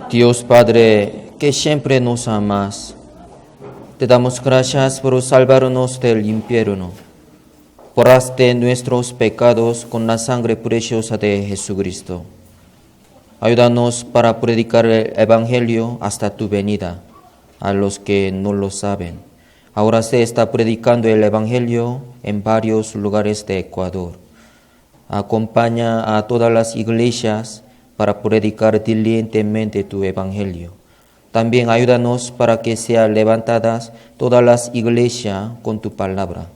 Dios Padre, que siempre nos amas, te damos gracias por salvarnos del infierno. Borraste nuestros pecados con la sangre preciosa de Jesucristo. Ayúdanos para predicar el Evangelio hasta tu venida, a los que no lo saben. Ahora se está predicando el Evangelio en varios lugares de Ecuador. Acompaña a todas las iglesias para predicar diligentemente tu Evangelio. También ayúdanos para que sean levantadas todas las iglesias con tu palabra.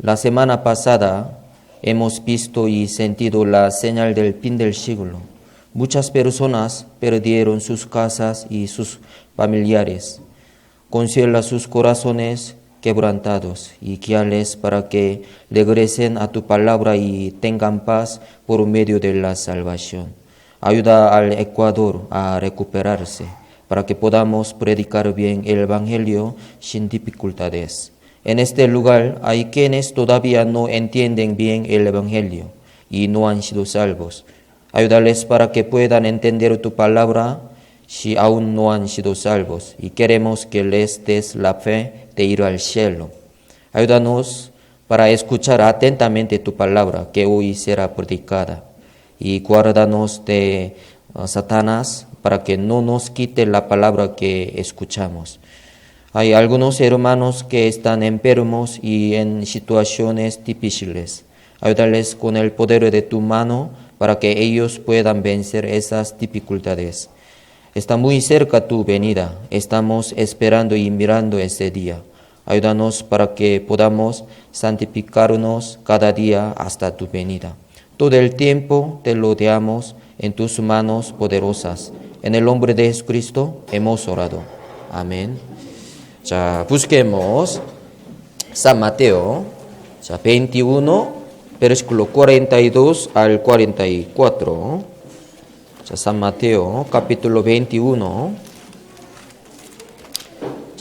La semana pasada hemos visto y sentido la señal del fin del siglo. Muchas personas perdieron sus casas y sus familiares. Consuela sus corazones quebrantados y guíales para que regresen a tu palabra y tengan paz por medio de la salvación. Ayuda al Ecuador a recuperarse para que podamos predicar bien el Evangelio sin dificultades. En este lugar hay quienes todavía no entienden bien el Evangelio y no han sido salvos. Ayúdales para que puedan entender tu palabra si aún no han sido salvos y queremos que les des la fe de ir al cielo. Ayúdanos para escuchar atentamente tu palabra que hoy será predicada y guárdanos de Satanás para que no nos quite la palabra que escuchamos. Hay algunos hermanos que están enfermos y en situaciones difíciles. Ayúdales con el poder de tu mano para que ellos puedan vencer esas dificultades. Está muy cerca tu venida. Estamos esperando y mirando ese día. Ayúdanos para que podamos santificarnos cada día hasta tu venida. Todo el tiempo te lo damos en tus manos poderosas. En el nombre de Jesucristo hemos orado. Amén. 자, busquemos San Mateo 21, versículo 42 al 44. San Mateo, capítulo 21.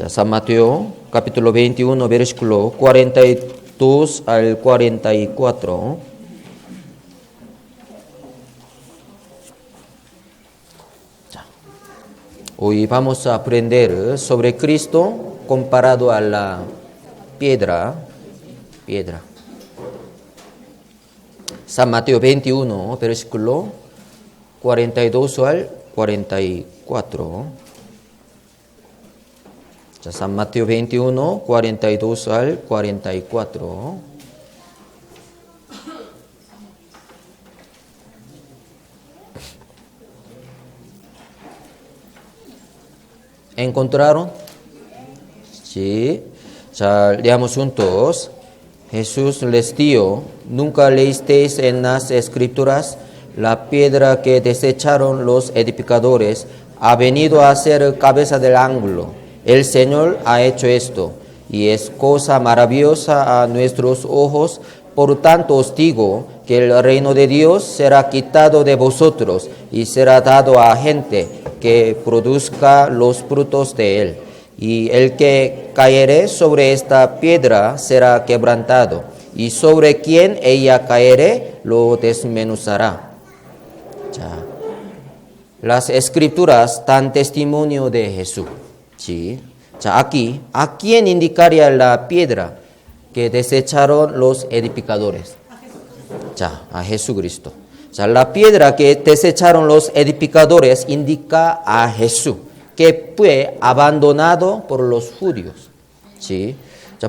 San Mateo, capítulo 21, versículo 42 al 44. Hoy vamos a aprender sobre Cristo comparado a la piedra. San Mateo 21, versículo 42 al 44. San Mateo 21, 42 al 44. ¿Encontraron? Sí. Leamos juntos. Jesús les dijo: ¿nunca leísteis en las Escrituras? La piedra que desecharon los edificadores ha venido a ser cabeza del ángulo. El Señor ha hecho esto, y es cosa maravillosa a nuestros ojos. Por tanto os digo que el reino de Dios será quitado de vosotros y será dado a gente que produzca los frutos de él. Y el que cayere sobre esta piedra será quebrantado, y sobre quien ella cayere lo desmenuzará. Las Escrituras dan testimonio de Jesús. ¿Sí? Aquí, ¿a quién indicaría la piedra que desecharon los edificadores? A Jesucristo. La piedra que desecharon los edificadores indica a Jesús, que fue abandonado por los judíos. ¿Sí?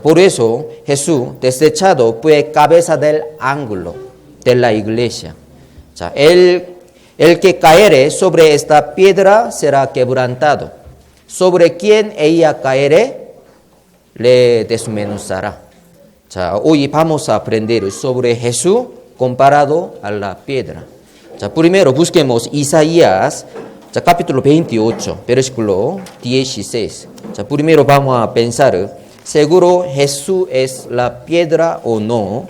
Por eso Jesús, desechado, fue cabeza del ángulo de la iglesia. El que caere sobre esta piedra será quebrantado. Sobre quien ella caere, le desmenuzará. Hoy vamos a aprender sobre Jesús comparado a la piedra. Primero busquemos Isaías, capítulo 28, versículo 16. Primero vamos a pensar, ¿seguro Jesús es la piedra o no?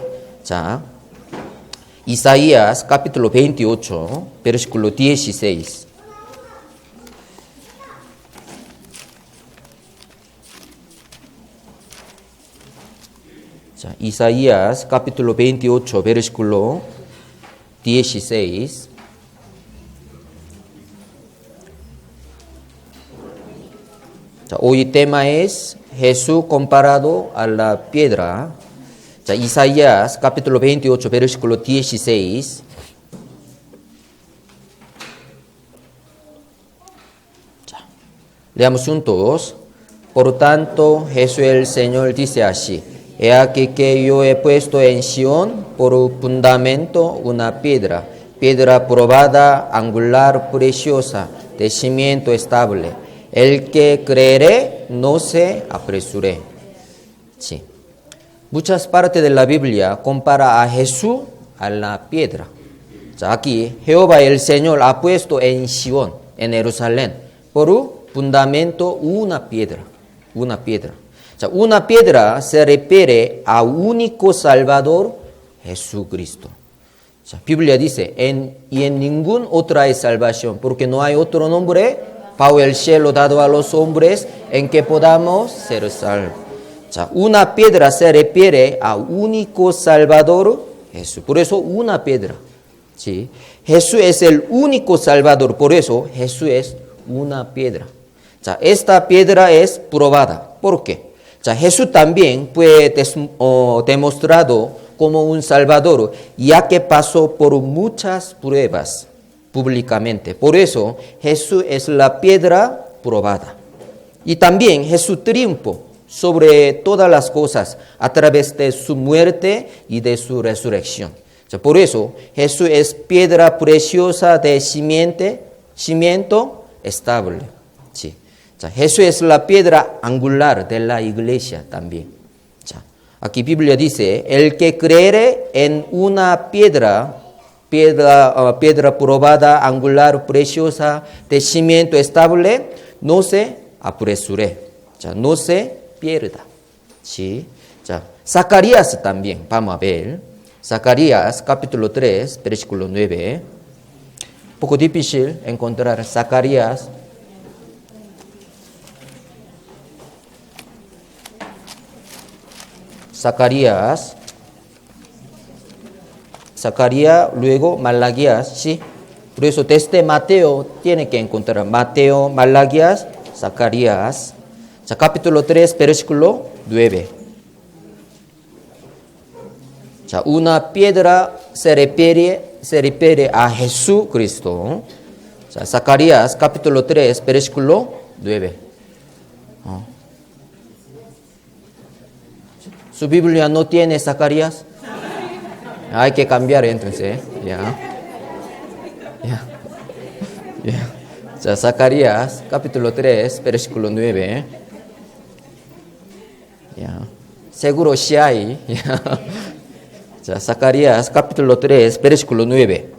Isaías, capítulo 28, versículo 16. Isaías, capítulo 28, versículo 16. 자, hoy tema es Jesús comparado a la piedra. 자, Isaías capítulo 28, versículo 16. 자, leamos juntos. Por tanto, Jesús el Señor dice así: He aquí que yo he puesto en Sión por fundamento una piedra, piedra probada, angular, preciosa, de cimiento estable. El que creeré no se apresure. Sí. Muchas partes de la Biblia compara a Jesús a la piedra. 자, aquí Jehová el Señor ha puesto en Sión, en Jerusalén, por fundamento una piedra. Una piedra. 자, una piedra se refiere a único Salvador, Jesucristo. 자, Biblia dice, y en ningún otro hay salvación, porque no hay otro nombre bajo el cielo dado a los hombres en que podamos ser salvos. 자, una piedra se refiere a único Salvador, Jesús. Por eso una piedra. ¿Sí? Jesús es el único Salvador, por eso Jesús es una piedra. 자, esta piedra es probada. ¿Por qué? 자, Jesús también fue demostrado como un Salvador, ya que pasó por muchas pruebas públicamente. Por eso Jesús es la piedra probada. Y también Jesús triunfó sobre todas las cosas a través de su muerte y de su resurrección. 자, por eso Jesús es piedra preciosa de cimiento estable. Sí. 자, Jesús es la piedra angular de la iglesia también. 자, aquí Biblia dice, el que creere en una piedra probada, angular, preciosa, de cimiento estable, no se apresure. 자, no se pierda. ¿Sí? 자, Zacarías también, vamos a ver. Zacarías capítulo 3, versículo 9. Un poco difícil encontrar Zacarías. Zacarías, luego Malaquías, ¿sí? Por eso desde Mateo tiene que encontrar Mateo, Malaquías, Zacarías. 자, capítulo 3, versículo 9. 자, una piedra se refiere a Jesucristo. 자, Zacarías, capítulo 3, versículo 9. ¿Su Biblia no tiene Zacarías? Hay que cambiar entonces. Ya. 자, Zacarías, capítulo 3, versículo 9. Ya. Seguro sí hay. 자, Zacarías, capítulo 3, versículo 9.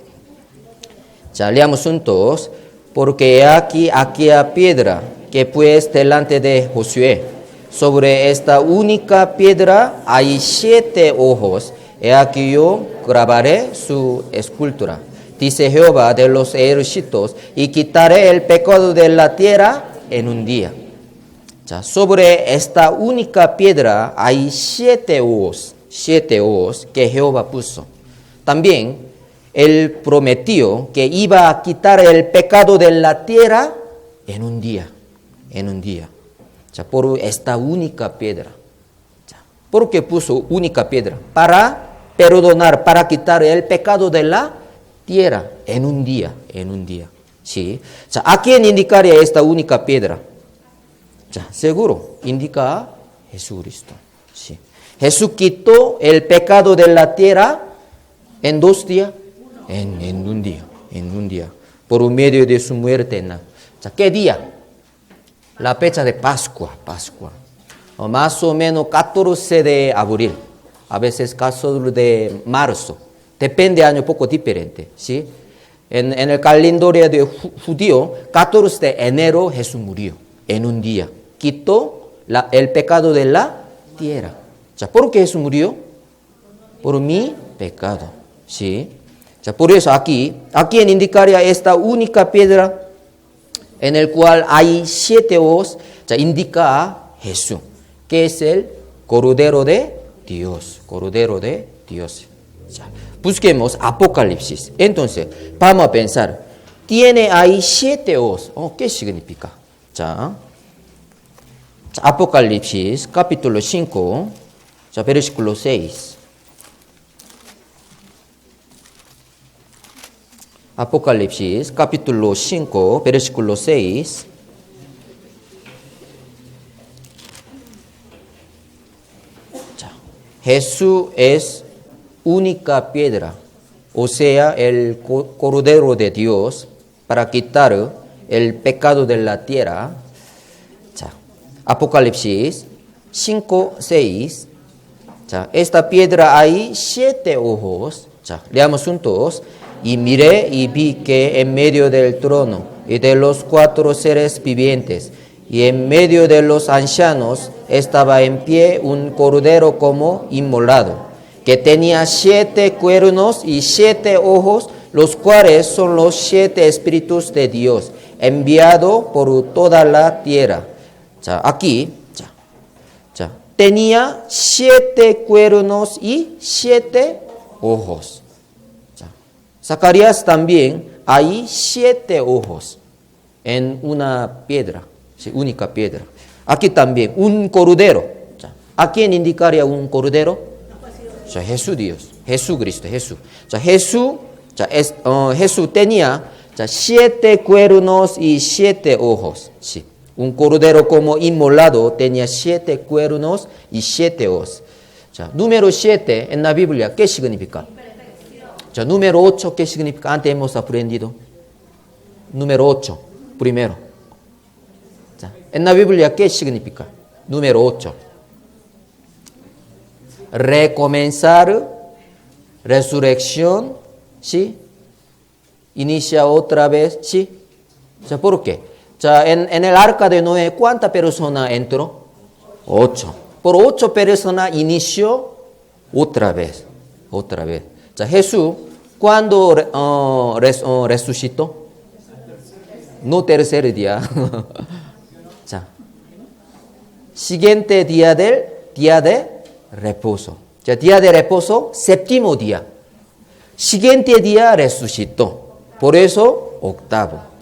자, leamos juntos. Porque aquí aquella piedra que pues delante de Josué. Sobre esta única piedra hay 7 ojos. He aquí yo grabaré su escultura. Dice Jehová de los ejércitos, y quitaré el pecado de la tierra en un día. 자, sobre esta única piedra hay 7 ojos que Jehová puso. También él prometió que iba a quitar el pecado de la tierra en un día. 자, por esta única piedra. 자, ¿por qué puso única piedra? Para perdonar, para quitar el pecado de la tierra en un día. ¿Sí? 자, ¿a quién indicaría esta única piedra? 자, seguro indica a Jesucristo. ¿Sí? Jesús quitó el pecado de la tierra en 2 días, en un día, por medio de su muerte. 자, ¿qué día? La fecha de Pascua. Más o menos 14 de abril. A veces 14 de marzo. Depende de año poco diferente. ¿Sí? En el calendario de judío, 14 de enero Jesús murió. En un día. Quitó el pecado de la tierra. 자, ¿por qué Jesús murió? Por mi pecado. ¿Sí? 자, por eso aquí, ¿a quién indicaría esta única piedra? En el cual hay 7 ojos, ya indica a Jesús, que es el Cordero de Dios. Ya, busquemos Apocalipsis. Entonces, vamos a pensar, tiene ahí 7 ojos. ¿Qué significa? 자, Apocalipsis capítulo 5, versículo 6. Apocalipsis capítulo 5, versículo 6. Jesús es única piedra, o sea, el Cordero de Dios para quitar el pecado de la tierra. Apocalipsis 5, 6. Esta piedra hay 7 ojos. Leamos juntos. Y miré y vi que en medio del trono y de los 4 seres vivientes y en medio de los ancianos estaba en pie un cordero como inmolado, que tenía 7 cuernos y 7 ojos, los cuales son los 7 espíritus de Dios, enviado por toda la tierra. Aquí, tenía 7 cuernos y 7 ojos. Zacarías también hay 7 ojos en una piedra, única piedra. Aquí también un cordero. ¿A quién indicaría un cordero? Jesús Dios, Jesucristo, Jesús. Jesús tenía 7 cuernos y 7 ojos. Sí. Un cordero como inmolado tenía 7 cuernos y 7 ojos. Número 7 en la Biblia, ¿qué significa? Número 8, ¿qué significa? Antes hemos aprendido. Número 8, primero. En la Biblia, ¿qué significa? Número 8. Recomenzar, resurrección, ¿sí? Inicia otra vez, ¿sí? ¿Por qué? En el arca de Noé, ¿cuántas personas entró? 8. Por 8 personas inició otra vez. Jesús, ¿cuándo resucitó? No tercer día. Siguiente día de reposo. Día de reposo, séptimo día. Siguiente día resucitó. Por eso, octavo.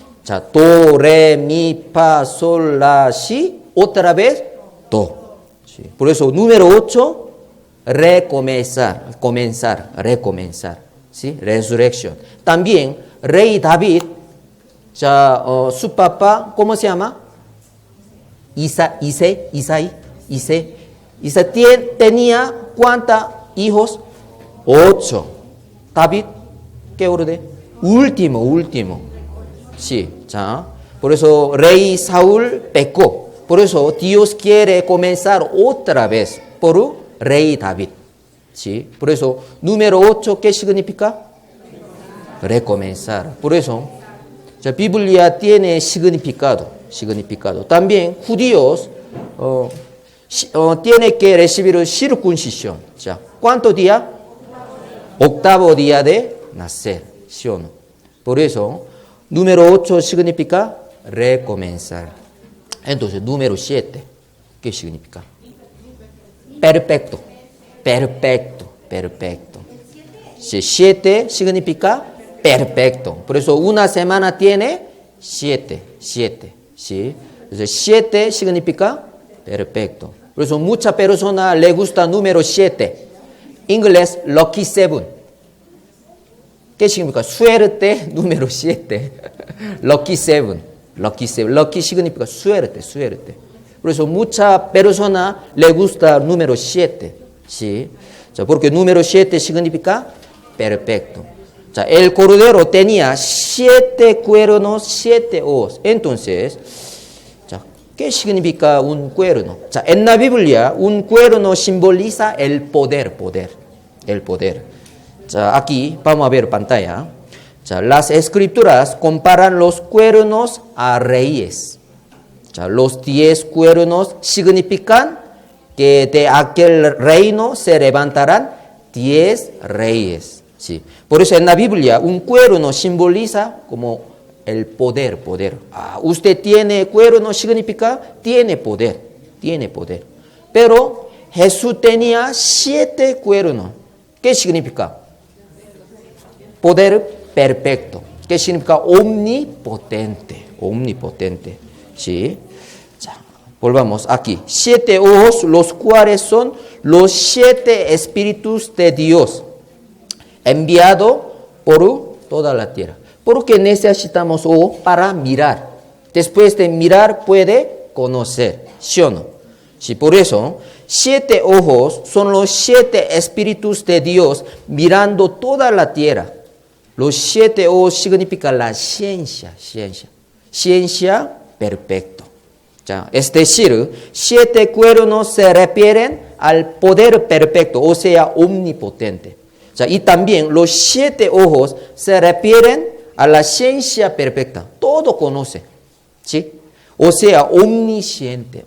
Do, re, mi, fa, sol, la, si. Otra vez, do. Por eso, número 8. Recomenzar. ¿Sí? Resurrección. También, rey David, su papá, ¿cómo se llama? Isaí. Tenía ¿cuántos hijos? 8. David, ¿qué orden? Último. Sí, por eso, rey Saúl pecó. Por eso, Dios quiere comenzar otra vez por rey David. ¿Sí? Por eso, número 8, ¿qué significa? Recomenzar. Por eso, Biblia tiene significado. También, judíos tienen que recibir circuncisión. ¿Cuánto día? Octavo día de nacer. ¿Sí o no? Por eso, número 8 significa recomenzar. Entonces, número 7, ¿qué significa? Perfecto. 7 significa perfecto. Por eso una semana tiene 7. ¿Sí? Entonces 7 significa perfecto. Por eso muchas personas les gusta número 7. Inglés, lucky 7. ¿Qué significa? Suerte número 7. Lucky 7. Lucky significa suerte. Por eso muchas personas les gusta número 7. ¿Sí? Porque número 7 significa perfecto. El cordero tenía 7 cuernos, 7 ojos. Entonces, ¿qué significa un cuerno? En la Biblia, un cuerno simboliza el poder. Aquí vamos a ver pantalla. Las escrituras comparan los cuernos a reyes. Los 10 cuernos significan que de aquel reino se levantarán 10 reyes. ¿Sí? Por eso en la Biblia un cuerno simboliza como el poder. Usted tiene cuerno significa tiene poder. Pero Jesús tenía 7 cuernos. ¿Qué significa? Poder perfecto. ¿Qué significa? Omnipotente. ¿Sí? Volvamos aquí. 7 ojos, los cuales son los 7 espíritus de Dios, enviado por toda la tierra. Porque necesitamos ojo para mirar. Después de mirar puede conocer, ¿sí o no? Sí, por eso, 7 ojos son los 7 espíritus de Dios mirando toda la tierra. Los 7 ojos significa la ciencia perfecta. Es decir, 7 cuernos se refieren al poder perfecto, o sea, omnipotente. Y también los 7 ojos se refieren a la ciencia perfecta. Todo conoce, ¿sí? O sea, omnisciente.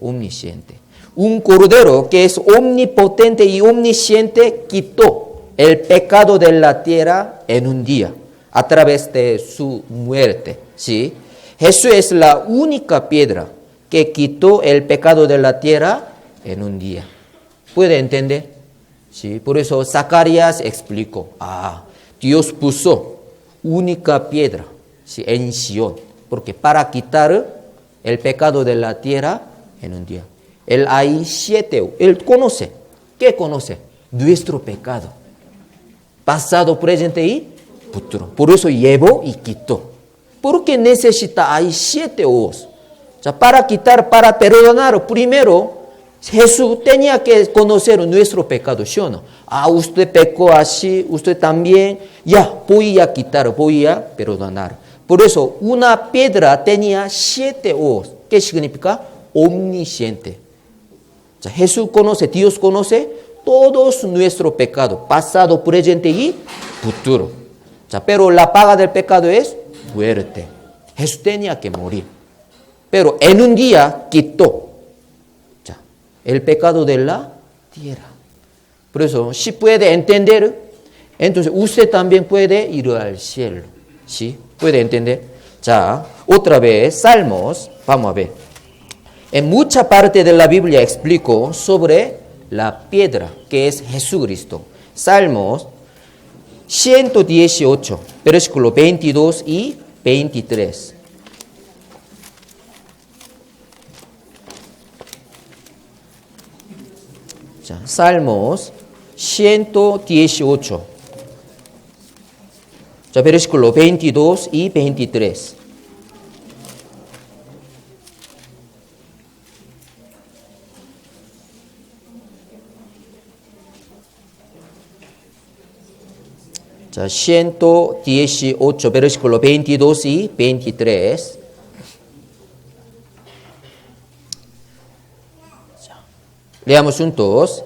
Un cordero que es omnipotente y omnisciente quitó el pecado de la tierra en un día a través de su muerte, ¿sí? Jesús es la única piedra que quitó el pecado de la tierra en un día. ¿Puede entender? Sí, por eso Zacarías explicó, Dios puso única piedra, ¿sí?, en Sion, porque para quitar el pecado de la tierra en un día. Él hay 7, él conoce. ¿Qué conoce? Nuestro pecado, pasado, presente y futuro. Por eso llevó y quitó. Porque necesita, hay 7 ojos. Para quitar, para perdonar, primero Jesús tenía que conocer nuestro pecado, ¿sí o no? Usted pecó así, usted también, voy a quitar, voy a perdonar. Por eso, una piedra tenía 7 ojos. ¿Qué significa? Omnisciente. Jesús conoce, Dios conoce todos nuestros pecados, pasado, presente y futuro. Pero la paga del pecado es muerte. Jesús tenía que morir. Pero en un día quitó el pecado de la tierra. Por eso, si puede entender, entonces usted también puede ir al cielo. ¿Sí? ¿Puede entender? Otra vez, Salmos, vamos a ver. En mucha parte de la Biblia explico sobre la piedra, que es Jesucristo. Salmos 118, versículo 22 y 23. Salmos 118. Versículo 22 y 23. 자, 118, versículo 22 y 23. Leamos juntos.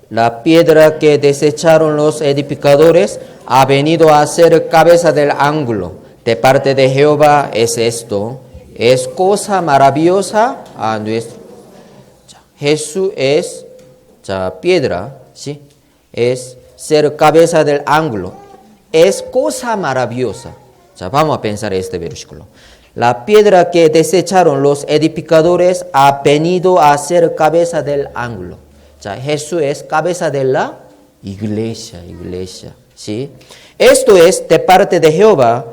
La piedra que desecharon los edificadores ha venido a ser cabeza del ángulo. De parte de Jehová es esto. Es cosa maravillosa a nuestro. Jesús es piedra, ¿sí? Es ser cabeza del ángulo. Es cosa maravillosa. Vamos a pensar este versículo. La piedra que desecharon los edificadores ha venido a ser cabeza del ángulo. Jesús es cabeza de la iglesia, ¿sí? Esto es de parte de Jehová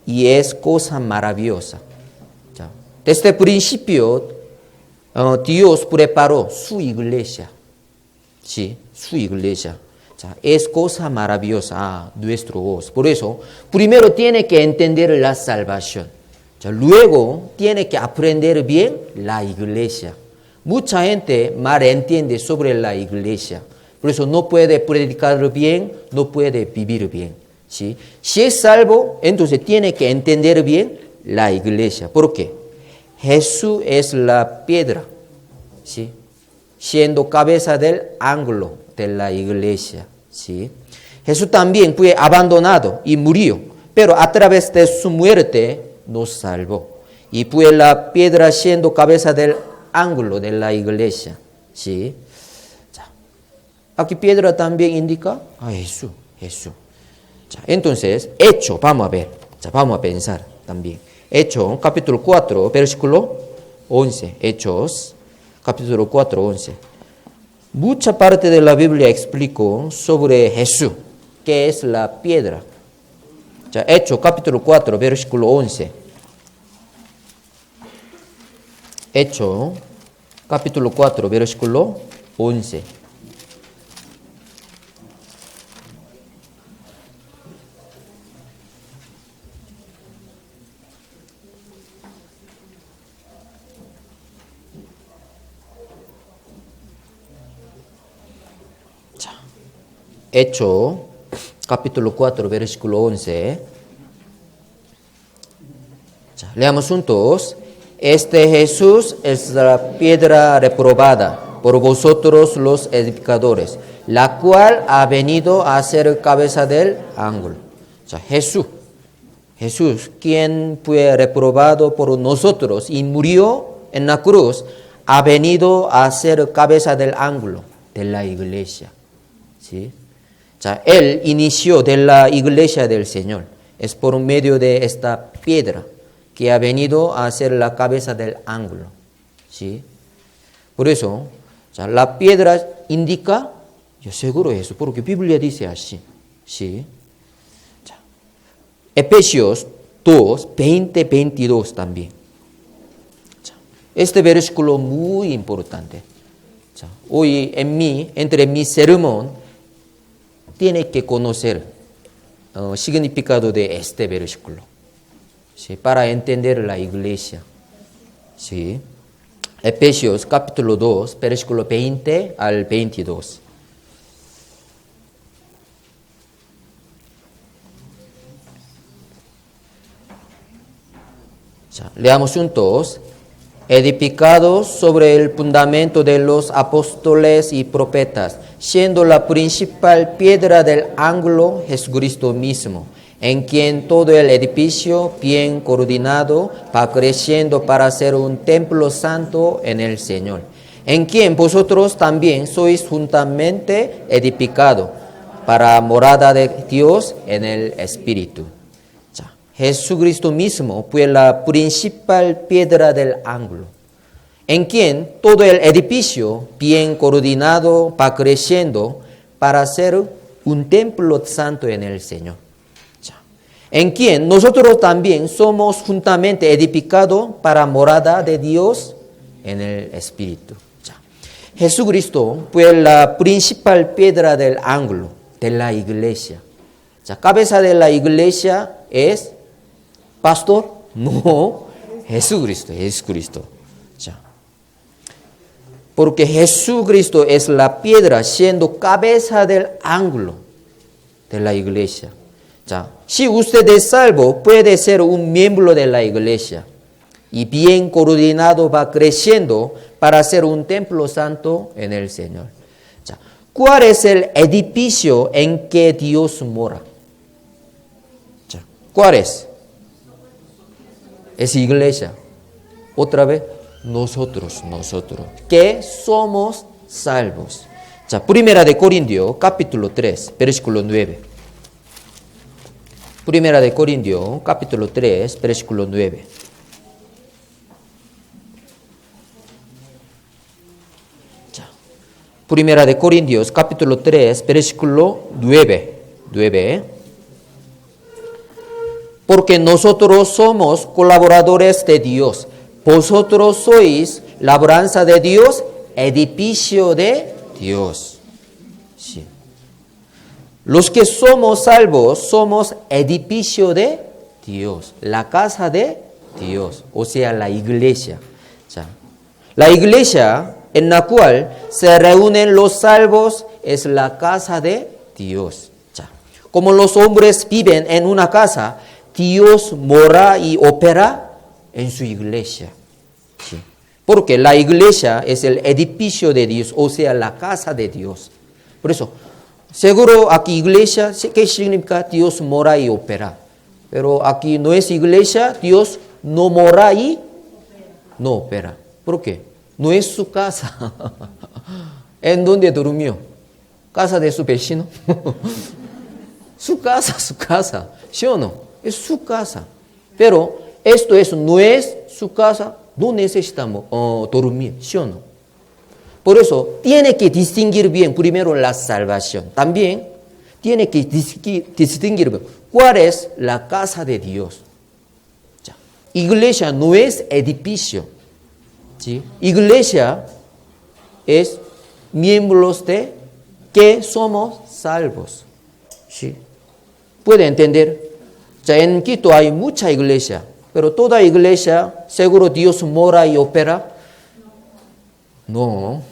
y es cosa maravillosa. Desde el principio, Dios preparó su iglesia, ¿sí? Su iglesia. Es cosa maravillosa, nuestro Dios. Por eso, primero tiene que entender la salvación. Luego, tiene que aprender bien la iglesia. Mucha gente mal entiende sobre la iglesia. Por eso no puede predicar bien, no puede vivir bien. ¿Sí? Si es salvo, entonces tiene que entender bien la iglesia. ¿Por qué? Jesús es la piedra, ¿sí? Siendo cabeza del ángulo de la iglesia. ¿Sí? Jesús también fue abandonado y murió, pero a través de su muerte nos salvó. Y fue la piedra siendo cabeza del ángulo de la iglesia. ¿Sí? Aquí piedra también indica a Jesús. Entonces, Hechos, vamos a ver. Vamos a pensar también. Hechos, capítulo 4, versículo 11. Hechos, capítulo 4, 11. Mucha parte de la Biblia explico sobre Jesús, que es la piedra. Hechos, capítulo 4, versículo 11. Hechos, capítulo 4, versículo 11. Hecho, capítulo 4, versículo 11. Leamos juntos. Este Jesús es la piedra reprobada por vosotros los edificadores, la cual ha venido a ser cabeza del ángulo. Jesús, quien fue reprobado por nosotros y murió en la cruz, ha venido a ser cabeza del ángulo de la iglesia. ¿Sí? Él inició de la iglesia del Señor. Es por medio de esta piedra que ha venido a ser la cabeza del ángulo. ¿Sí? Por eso, la piedra indica, yo seguro eso, porque la Biblia dice así. ¿Sí? Efesios 2, 20, 22 también. Este versículo muy importante. Hoy entre mi sermón, tiene que conocer el significado de este versículo, ¿sí? Para entender la iglesia. ¿Sí? Efesios capítulo 2, versículo 20 al 22. Leamos juntos. Edificados sobre el fundamento de los apóstoles y profetas, siendo la principal piedra del ángulo Jesucristo mismo, en quien todo el edificio bien coordinado va creciendo para ser un templo santo en el Señor, en quien vosotros también sois juntamente edificados para morada de Dios en el Espíritu. Jesucristo mismo fue la principal piedra del ángulo, en quien todo el edificio bien coordinado va creciendo para ser un templo santo en el Señor. En quien nosotros también somos juntamente edificados para morada de Dios en el Espíritu. Jesucristo fue la principal piedra del ángulo de la iglesia. Cabeza de la iglesia es pastor, no, Jesucristo. Porque Jesucristo es la piedra siendo cabeza del ángulo de la iglesia. Si usted es salvo, puede ser un miembro de la iglesia y bien coordinado va creciendo para ser un templo santo en el Señor. ¿Cuál es el edificio en que Dios mora? ¿Cuál es? Es iglesia. Otra vez, nosotros, que somos salvos. Primera de Corintios, capítulo 3, versículo 9. Primera de Corintios, capítulo 3, versículo 9. Primera de Corintios, capítulo 3, versículo 9. Porque nosotros somos colaboradores de Dios. Vosotros sois labranza de Dios, edificio de Dios. Sí. Los que somos salvos somos edificio de Dios, la casa de Dios, o sea, la iglesia. La iglesia en la cual se reúnen los salvos es la casa de Dios. Como los hombres viven en una casa, Dios mora y opera en su iglesia. ¿Sí? Porque la iglesia es el edificio de Dios, o sea, la casa de Dios. Por eso, seguro aquí iglesia, ¿qué significa? Dios mora y opera. Pero aquí no es iglesia, Dios no mora y no opera. ¿Por qué? No es su casa. ¿En dónde durmió? ¿Casa de su vecino? Su casa. ¿Sí o no? Es su casa. Pero no es su casa, no necesitamos dormir, ¿sí o no? Por eso, tiene que distinguir bien primero la salvación. También tiene que distinguir bien cuál es la casa de Dios. Iglesia no es edificio. ¿Sí? Iglesia es miembros de que somos salvos. ¿Sí? ¿Puede entender? Ya en Quito hay mucha iglesia, pero toda iglesia, seguro Dios mora y opera. No.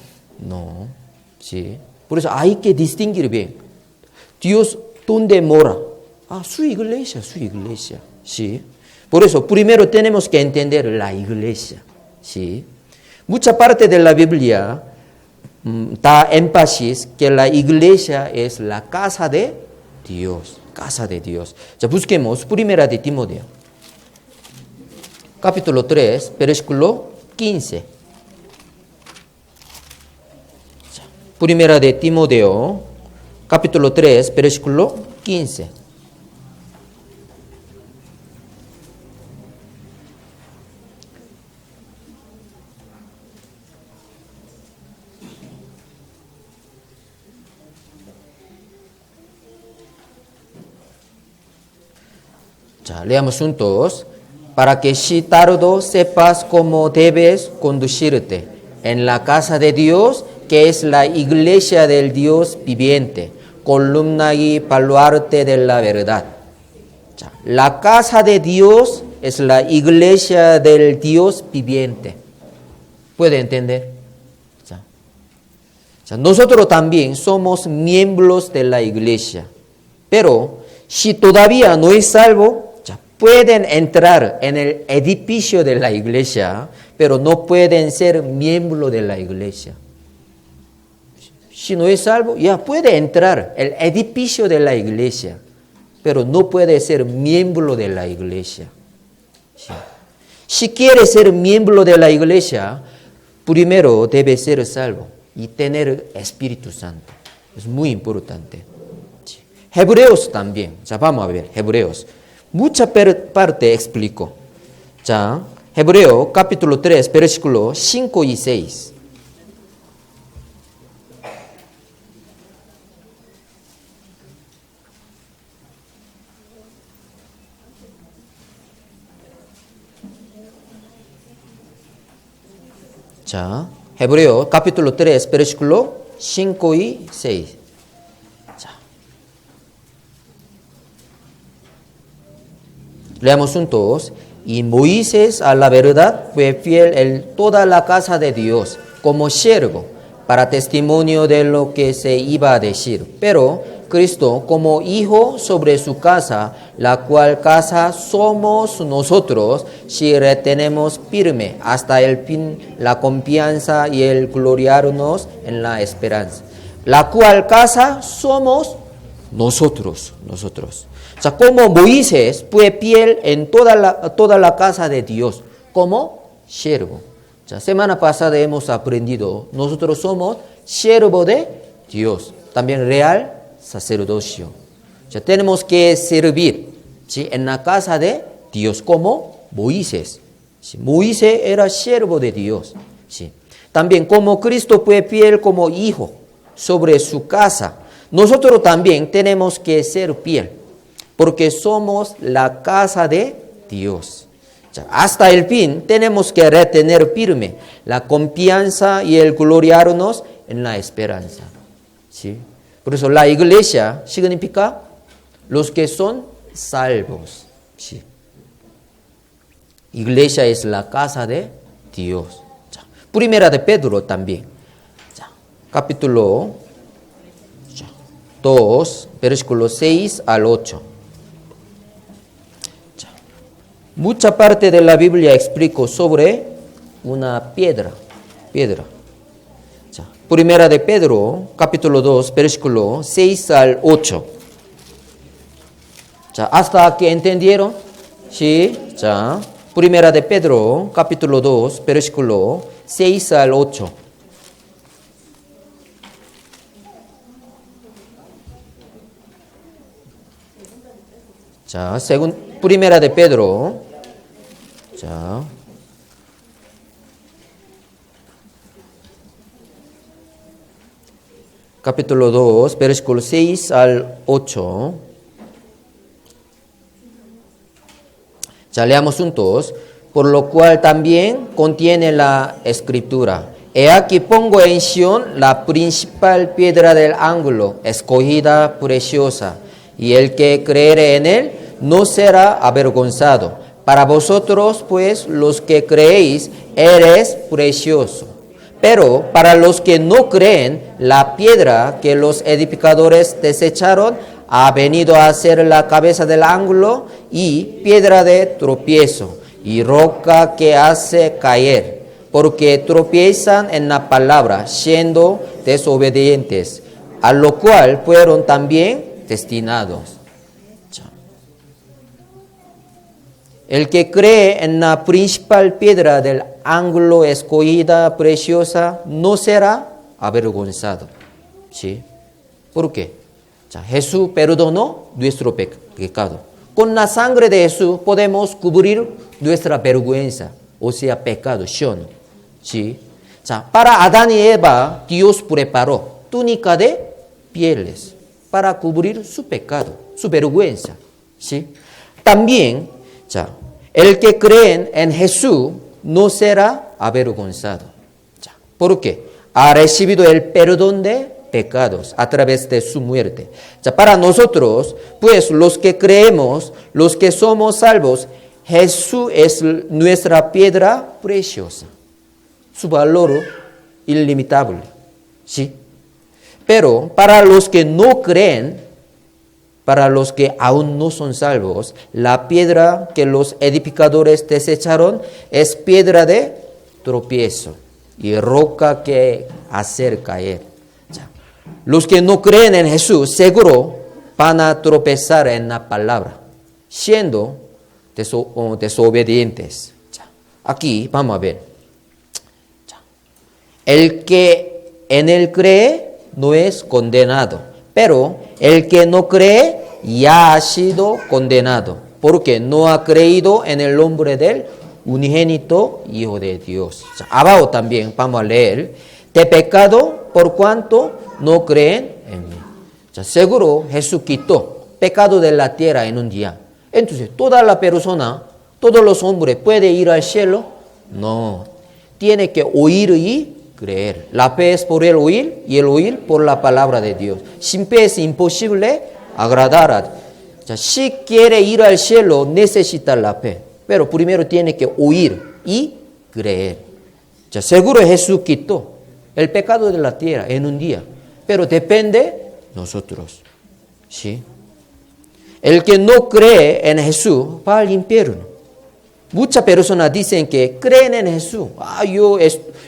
¿Sí? Por eso hay que distinguir bien. Dios, ¿dónde mora? Su iglesia. ¿Sí? Por eso, primero tenemos que entender la iglesia. ¿Sí? Mucha parte de la Biblia da énfasis que la iglesia es la casa de Dios. Casa de Dios. Ya busquemos Primera de Timoteo. Capítulo 3, versículo 15. Primera de Timoteo, capítulo 3, versículo 15. Leamos juntos. Para que si tardo sepas cómo debes conducirte en la casa de Dios, que es la iglesia del Dios viviente, columna y baluarte de la verdad. La casa de Dios es la iglesia del Dios viviente. ¿Puede entender? Nosotros también somos miembros de la iglesia, pero si todavía no es salvo, pueden entrar en el edificio de la iglesia, pero no pueden ser miembros de la iglesia. Si no es salvo, ya puede entrar el edificio de la iglesia, pero no puede ser miembro de la iglesia. ¿Sí? Si quiere ser miembro de la iglesia, primero debe ser salvo y tener Espíritu Santo. Es muy importante. ¿Sí? Hebreos también. Vamos a ver, Hebreos. Mucha parte explico. Hebreo capítulo 3, versículos 5 y 6. Hebreo capítulo 3, versículo 5 y 6. Leamos juntos. Y Moisés a la verdad fue fiel en toda la casa de Dios como siervo para testimonio de lo que se iba a decir. Pero Cristo como hijo sobre su casa, la cual casa somos nosotros si retenemos firme hasta el fin la confianza y el gloriarnos en la esperanza. La cual casa somos nosotros. Como Moisés fue fiel en toda la casa de Dios, como siervo. Semana pasada hemos aprendido, nosotros somos siervo de Dios, también real sacerdocio. Tenemos que servir, ¿sí?, en la casa de Dios, como Moisés. ¿Sí? Moisés era siervo de Dios. ¿Sí? También como Cristo fue fiel como hijo sobre su casa, nosotros también tenemos que ser fiel, porque somos la casa de Dios. Hasta el fin tenemos que retener firme la confianza y el gloriarnos en la esperanza. ¿Sí? Por eso la iglesia significa los que son salvos. ¿Sí? Iglesia es la casa de Dios. Primera de Pedro también. Capítulo 2, versículos 6 al 8. Mucha parte de la Biblia explico sobre una piedra. Primera de Pedro, capítulo 2, versículo 6 al 8. ¿Hasta aquí entendieron? Sí. Primera de Pedro, capítulo 2, versículo 6 al 8. Según Primera de Pedro, capítulo 2, versículo 6 al 8. Leamos juntos. Por lo cual también contiene la Escritura. He aquí pongo en Sión la principal piedra del ángulo, escogida, preciosa, y el que creere en él no será avergonzado. Para vosotros, pues, los que creéis, eres precioso. Pero para los que no creen, la piedra que los edificadores desecharon ha venido a ser la cabeza del ángulo y piedra de tropiezo y roca que hace caer, porque tropiezan en la palabra, siendo desobedientes, a lo cual fueron también destinados. El que cree en la principal piedra del ángulo escogida, preciosa, no será avergonzado. ¿Sí? ¿Por qué? Jesús perdonó nuestro pecado. Con la sangre de Jesús podemos cubrir nuestra vergüenza, o sea, pecado, Shon. ¿Sí? Para Adán y Eva, Dios preparó túnica de pieles para cubrir su pecado, su vergüenza. ¿Sí? También, el que cree en Jesús no será avergonzado. ¿Por qué? Ha recibido el perdón de pecados a través de su muerte. Para nosotros, pues los que creemos, los que somos salvos, Jesús es nuestra piedra preciosa. Su valor ilimitable. ¿Sí? Pero para los que no creen, para los que aún no son salvos, la piedra que los edificadores desecharon es piedra de tropiezo y roca que hacer caer. Los que no creen en Jesús seguro van a tropezar en la palabra, siendo desobedientes. Aquí vamos a ver. El que en él cree no es condenado, pero el que no cree ya ha sido condenado, porque no ha creído en el nombre del unigénito Hijo de Dios. Abajo también vamos a leer, de pecado por cuanto no creen en mí. Seguro Jesús quitó pecado de la tierra en un día. Entonces, toda la persona, todos los hombres pueden ir al cielo. No, tiene que oír y creer. La fe es por el oír y el oír por la palabra de Dios. Sin fe es imposible agradar a Dios. Si quiere ir al cielo, necesita la fe. Pero primero tiene que oír y creer. Seguro Jesús quitó el pecado de la tierra en un día. Pero depende de nosotros. ¿Sí? El que no cree en Jesús va al infierno. Muchas personas dicen que creen en Jesús.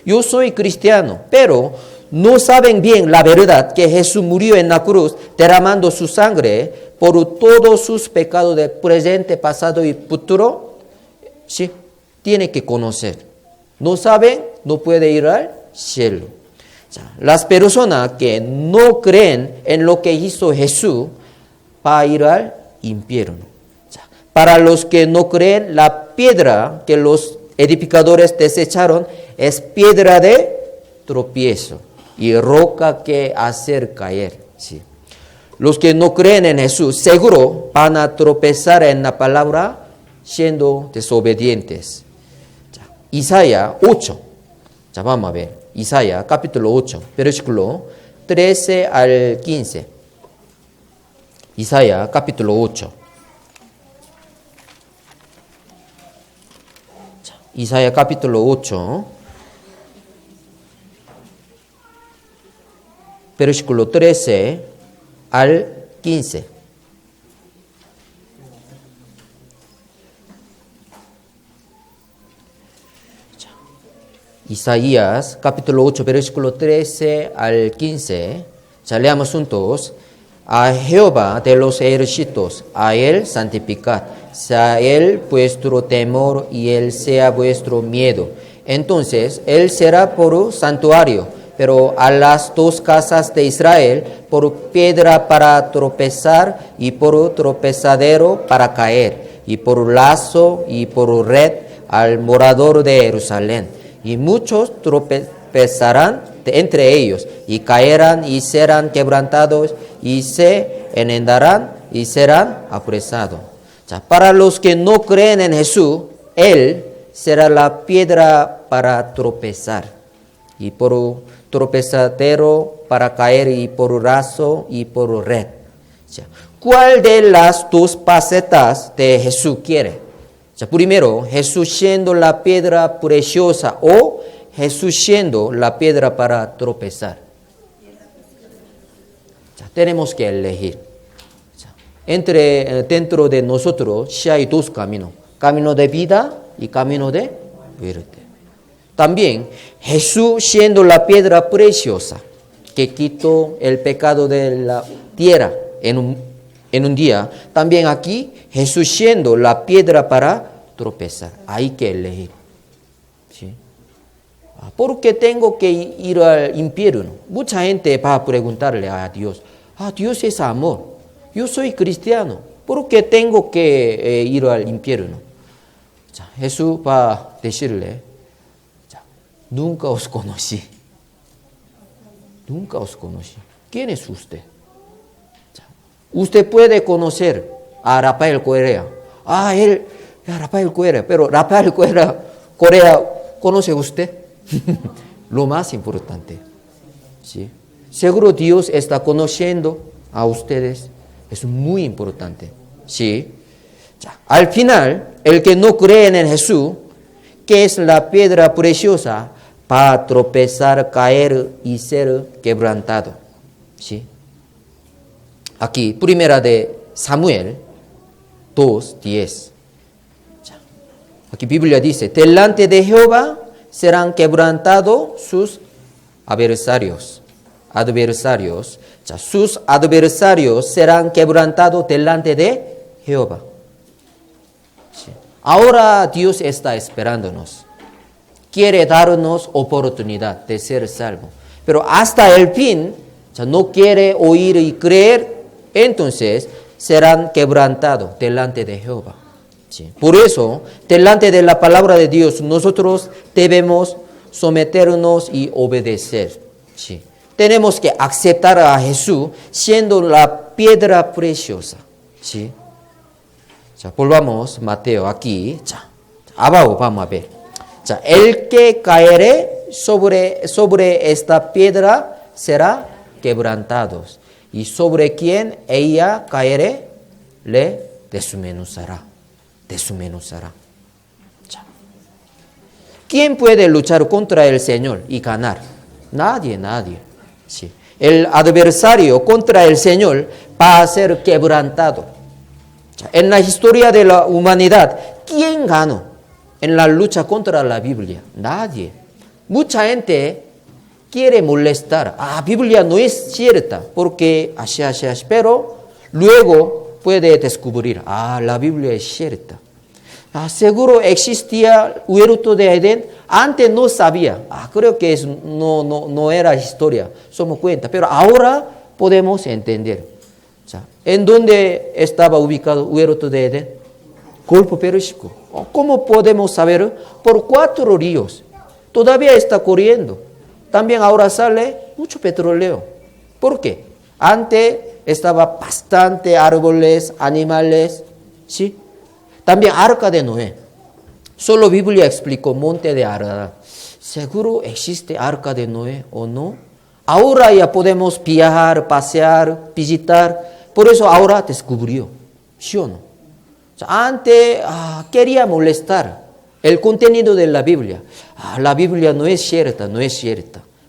Yo soy cristiano, pero no saben bien la verdad que Jesús murió en la cruz derramando su sangre por todos sus pecados de presente, pasado y futuro. Sí, tiene que conocer. No saben, no puede ir al cielo. Las personas que no creen en lo que hizo Jesús van a ir al infierno. Para los que no creen, la piedra que los edificadores desecharon es piedra de tropiezo y roca que hacer caer. Sí. Los que no creen en Jesús seguro van a tropezar en la palabra siendo desobedientes. Isaías 8. Vamos a ver. Isaías capítulo 8, versículo 13 al 15. Isaías capítulo 8. Isaías capítulo 8, versículo 13 al 15. Isaías capítulo 8, versículo 13 al 15. Leamos juntos. A Jehová de los ejércitos, a él santificad, sea él vuestro temor y él sea vuestro miedo. Entonces él será por santuario, pero a las dos casas de Israel por piedra para tropezar y por tropezadero para caer, y por lazo y por red al morador de Jerusalén. Y muchos tropezarán entre ellos, y caerán y serán quebrantados, y se enmendarán y serán apresados. Para los que no creen en Jesús, Él será la piedra para tropezar. y por tropezadero para caer, y por raso, y por red. O sea, ¿cuál de las dos facetas de Jesús quiere? O sea, primero, Jesús siendo la piedra preciosa o Jesús siendo la piedra para tropezar. O sea, tenemos que elegir. O sea, dentro de nosotros sí hay dos caminos. Camino de vida y camino de muerte. También Jesús siendo la piedra preciosa que quitó el pecado de la tierra en un día. También aquí Jesús siendo la piedra para tropezar. Hay que elegir. ¿Sí? ¿Por qué tengo que ir al infierno? Mucha gente va a preguntarle a Dios. Dios es amor. Yo soy cristiano. ¿Por qué tengo que ir al infierno? Jesús va a decirle, nunca os conocí. Nunca os conocí. ¿Quién es usted? Usted puede conocer a Rafael Correa. Rafael Correa. Pero Rafael Correa, ¿conoce usted? Lo más importante. ¿Sí? Seguro Dios está conociendo a ustedes. Es muy importante. ¿Sí? Al final, el que no cree en Jesús, que es la piedra preciosa, va a tropezar, caer y ser quebrantado. ¿Sí? Aquí, primera de Samuel 2:10. Aquí Biblia dice, delante de Jehová serán quebrantados sus adversarios. Sus adversarios serán quebrantados delante de Jehová. ¿Sí? Ahora Dios está esperándonos. Quiere darnos oportunidad de ser salvos. Pero hasta el fin, no quiere oír y creer, entonces serán quebrantados delante de Jehová. ¿Sí? Por eso, delante de la palabra de Dios, nosotros debemos someternos y obedecer. ¿Sí? Tenemos que aceptar a Jesús siendo la piedra preciosa. ¿Sí? Volvamos Mateo aquí. Abajo vamos a ver. El que caere sobre esta piedra será quebrantado, y sobre quien ella caere le desmenuzará. ¿Quién puede luchar contra el Señor y ganar? Nadie. Sí. El adversario contra el Señor va a ser quebrantado. En la historia de la humanidad, ¿quién ganó en la lucha contra la Biblia? Nadie. Mucha gente quiere molestar. Biblia no es cierta porque así. Pero luego puede descubrir, la Biblia es cierta. Seguro existía huerto de Edén. Antes no sabía. Creo que no era historia. Somos cuenta. Pero ahora podemos entender. ¿En dónde estaba ubicado huerto de Edén? Golfo Pérsico. ¿Cómo podemos saber? Por 4 ríos. Todavía está corriendo. También ahora sale mucho petróleo. ¿Por qué? Antes estaba bastante árboles, animales. ¿Sí? También Arca de Noé. Solo Biblia explicó monte de Arada. ¿Seguro existe Arca de Noé o no? Ahora ya podemos viajar, pasear, visitar. Por eso ahora descubrió. ¿Sí o no? Antes quería molestar el contenido de la Biblia. La Biblia no es cierta.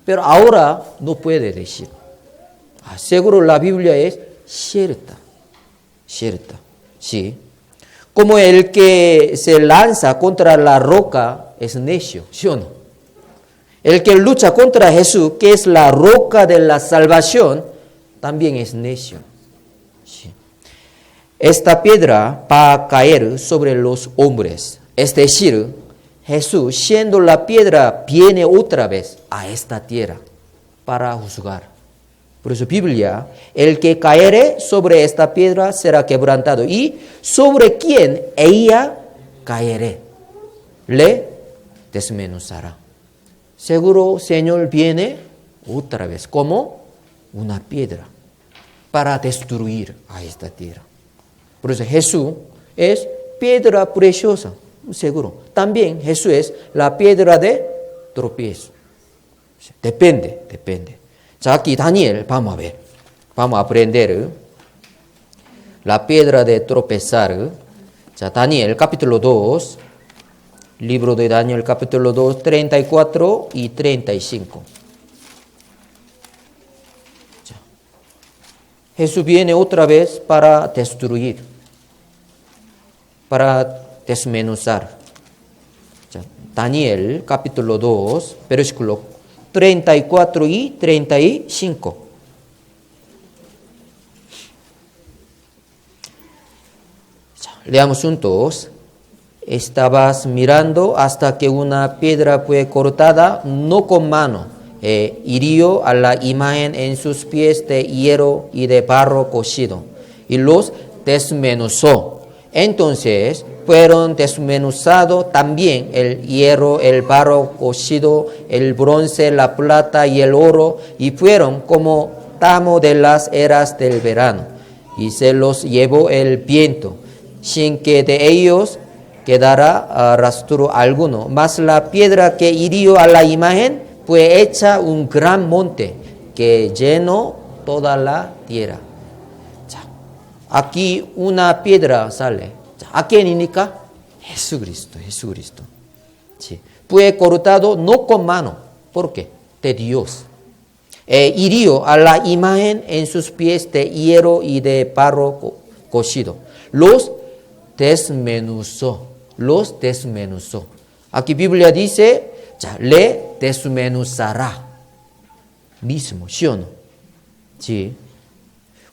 Pero ahora no puede decir. Seguro la Biblia es cierta. Sí. Como el que se lanza contra la roca es necio. ¿Sí o no? El que lucha contra Jesús, que es la roca de la salvación, también es necio. Sí. Esta piedra va a caer sobre los hombres. Es decir, Jesús, siendo la piedra, viene otra vez a esta tierra para juzgar. Por eso Biblia, el que caere sobre esta piedra será quebrantado. Y sobre quien ella caere, le desmenuzará. Seguro Señor viene otra vez como una piedra para destruir a esta tierra. Por eso Jesús es piedra preciosa, seguro. También Jesús es la piedra de tropiezo. Depende. 자, aquí Daniel, vamos a ver. Vamos a aprender la piedra de tropezar. 자, Daniel capítulo 2. Libro de Daniel capítulo 2, 34 y 35. 자, Jesús viene otra vez para destruir, para desmenuzar. 자, Daniel capítulo 2, versículo 34 y 35. 자, leamos juntos. Estabas mirando hasta que una piedra fue cortada, no con mano, hirió a la imagen en sus pies de hierro y de barro cocido, y los desmenuzó. Entonces fueron desmenuzados también el hierro, el barro cocido, el bronce, la plata y el oro, y fueron como tamo de las eras del verano, y se los llevó el viento, sin que de ellos quedará rastro alguno. Mas la piedra que hirió a la imagen fue hecha un gran monte que llenó toda la tierra. 자, aquí una piedra sale. 자, ¿a quién이니까? Jesucristo. Sí. Fue cortado no con mano. ¿Por qué? De Dios. Hirió a la imagen en sus pies de hierro y de barro cocido. Los desmenuzó. Aquí Biblia dice, le desmenuzará. Mismo, ¿sí o no? Sí.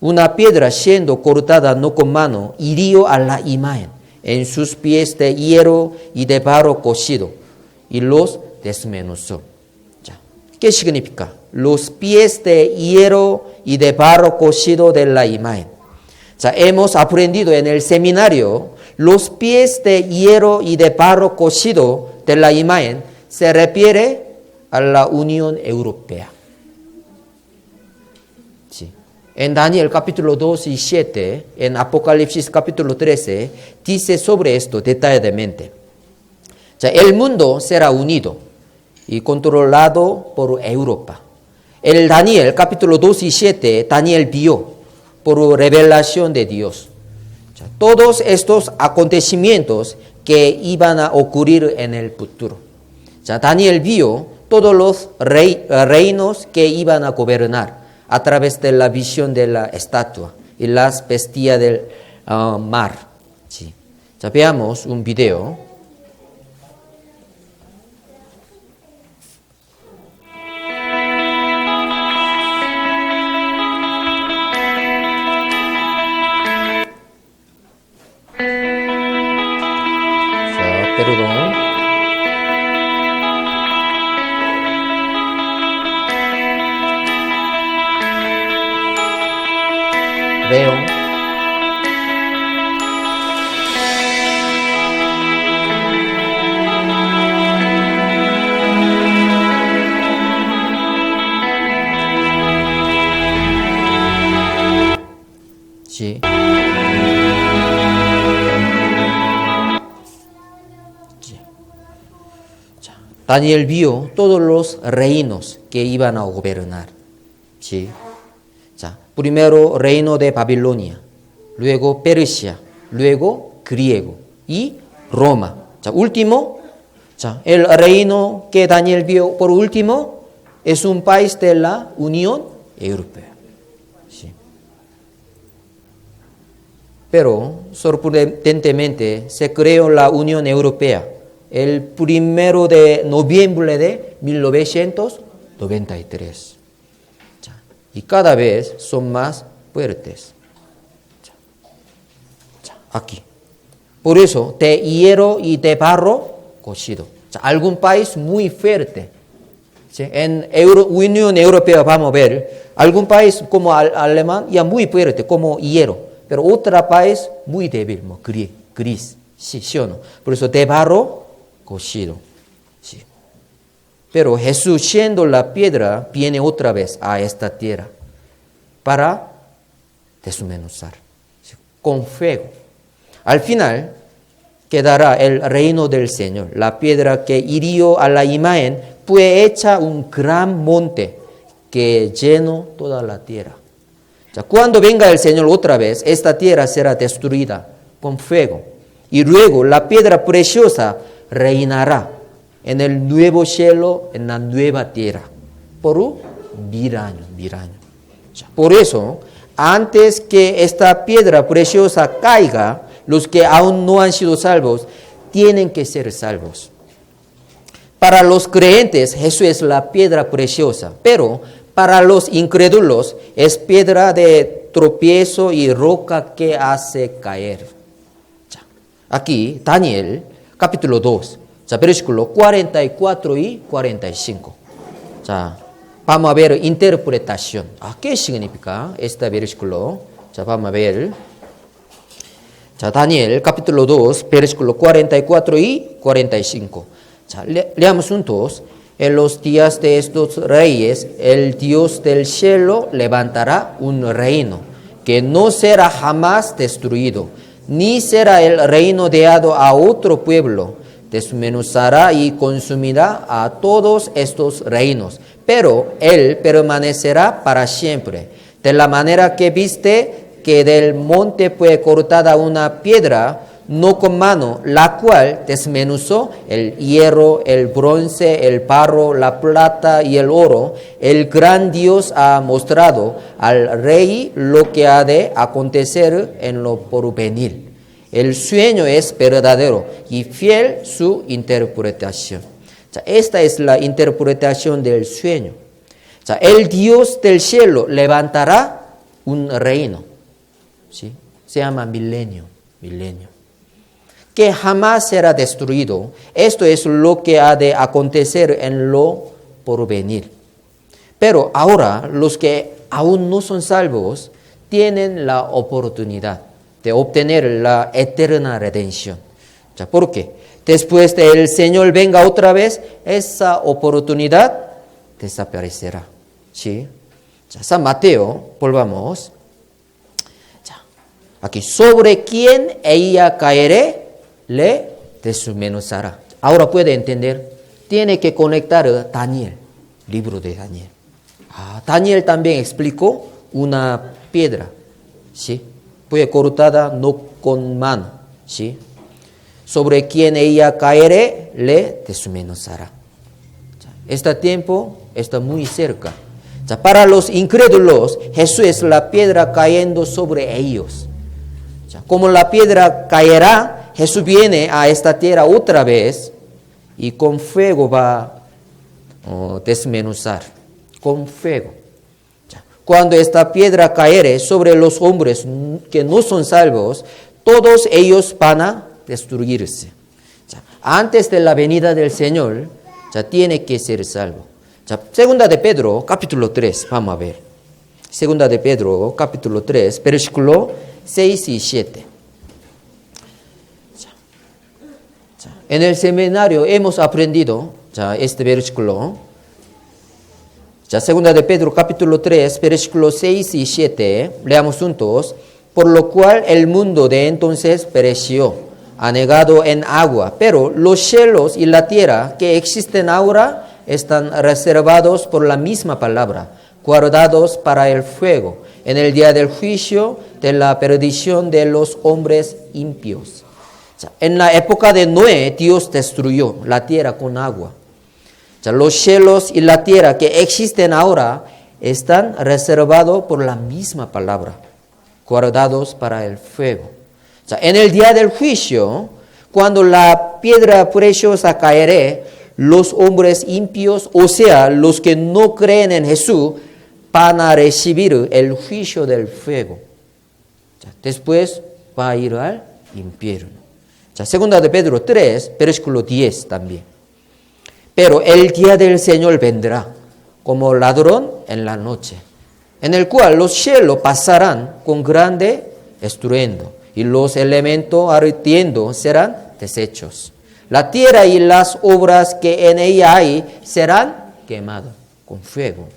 Una piedra siendo cortada no con mano, hirió a la imagen en sus pies de hierro y de barro cocido, y los desmenuzó. ¿Qué significa? Los pies de hierro y de barro cocido de la imagen. Hemos aprendido en el seminario, los pies de hierro y de barro cocido de la imagen se refiere a la Unión Europea. Sí. En Daniel capítulo 2 y 7, en Apocalipsis capítulo 13, dice sobre esto detalladamente. El mundo será unido y controlado por Europa. En Daniel capítulo 2 y 7, Daniel vio por revelación de Dios todos estos acontecimientos que iban a ocurrir en el futuro. Daniel vio todos los reinos que iban a gobernar a través de la visión de la estatua y las bestias del mar. Sí. Veamos un video. Perdón. Veo. Sí. Daniel vio todos los reinos que iban a gobernar. ¿Sí? Primero reino de Babilonia, luego Persia, luego griego y Roma. Último, el reino que Daniel vio por último es un país de la Unión Europea. ¿Sí? Pero sorprendentemente se creó la Unión Europea el 1 de noviembre de 1993. Y cada vez son más fuertes. Aquí. Por eso, de hierro y de barro cocido. Algún país muy fuerte. En Unión Europea vamos a ver, algún país como Alemania muy fuerte, como hierro. Pero otro país muy débil, gris. ¿Sí o no? Por eso, de barro cocido. Sí. Pero Jesús, siendo la piedra, viene otra vez a esta tierra para desmenuzar, ¿sí? Con fuego. Al final quedará el reino del Señor. La piedra que hirió a la imagen fue hecha un gran monte que llenó toda la tierra. Cuando venga el Señor otra vez, esta tierra será destruida con fuego. Y luego la piedra preciosa reinará en el nuevo cielo, en la nueva tierra, por 1000 años. Por eso, antes que esta piedra preciosa caiga, los que aún no han sido salvos, tienen que ser salvos. Para los creyentes, Jesús es la piedra preciosa, pero para los incrédulos es piedra de tropiezo y roca que hace caer. Aquí, Daniel, capítulo 2, versículo 44 y 45. Vamos a ver interpretación. ¿Qué significa este versículo? Vamos a ver. Daniel, capítulo 2, versículo 44 y 45. Leamos juntos. En los días de estos reyes, el Dios del cielo levantará un reino que no será jamás destruido, ni será el reino dado a otro pueblo. Desmenuzará y consumirá a todos estos reinos, pero él permanecerá para siempre. De la manera que viste que del monte fue cortada una piedra, no con mano, la cual desmenuzó el hierro, el bronce, el barro, la plata y el oro, el gran Dios ha mostrado al rey lo que ha de acontecer en lo porvenir. El sueño es verdadero y fiel su interpretación. Esta es la interpretación del sueño. El Dios del cielo levantará un reino. ¿Sí? Se llama milenio. Que jamás será destruido. Esto es lo que ha de acontecer en lo porvenir. Pero ahora los que aún no son salvos tienen la oportunidad de obtener la eterna redención. ¿Por qué? Después de el Señor venga otra vez, esa oportunidad desaparecerá. ¿Sí? San Mateo, volvamos. Aquí, sobre quién ella caeré, le desmenuzará. Ahora puede entender, tiene que conectar Daniel, libro de Daniel. Daniel también explicó una piedra, ¿sí? Fue cortada no con mano, ¿sí? Sobre quien ella caeré, le desmenuzará. Este tiempo está muy cerca. Para los incrédulos, Jesús es la piedra cayendo sobre ellos. Como la piedra caerá, Jesús viene a esta tierra otra vez y con fuego va a desmenuzar. Con fuego. Cuando esta piedra caere sobre los hombres que no son salvos, todos ellos van a destruirse. Antes de la venida del Señor, tiene que ser salvo. Segunda de Pedro, capítulo 3, vamos a ver. Segunda de Pedro, capítulo 3, versículo 6 y 7. En el seminario hemos aprendido este versículo. Segunda de Pedro, capítulo 3, versículos 6 y 7. Leamos juntos. Por lo cual el mundo de entonces pereció, anegado en agua. Pero los cielos y la tierra que existen ahora están reservados por la misma palabra, guardados para el fuego, en el día del juicio de la perdición de los hombres impios. En la época de Noé, Dios destruyó la tierra con agua. Los cielos y la tierra que existen ahora están reservados por la misma palabra, guardados para el fuego. En el día del juicio, cuando la piedra preciosa caeré, los hombres impios, o sea, los que no creen en Jesús, van a recibir el juicio del fuego. Después va a ir al infierno. Segunda de Pedro 3, versículo 10 también. Pero el día del Señor vendrá como ladrón en la noche, en el cual los cielos pasarán con grande estruendo, y los elementos ardiendo serán deshechos. La tierra y las obras que en ella hay serán quemados con fuego.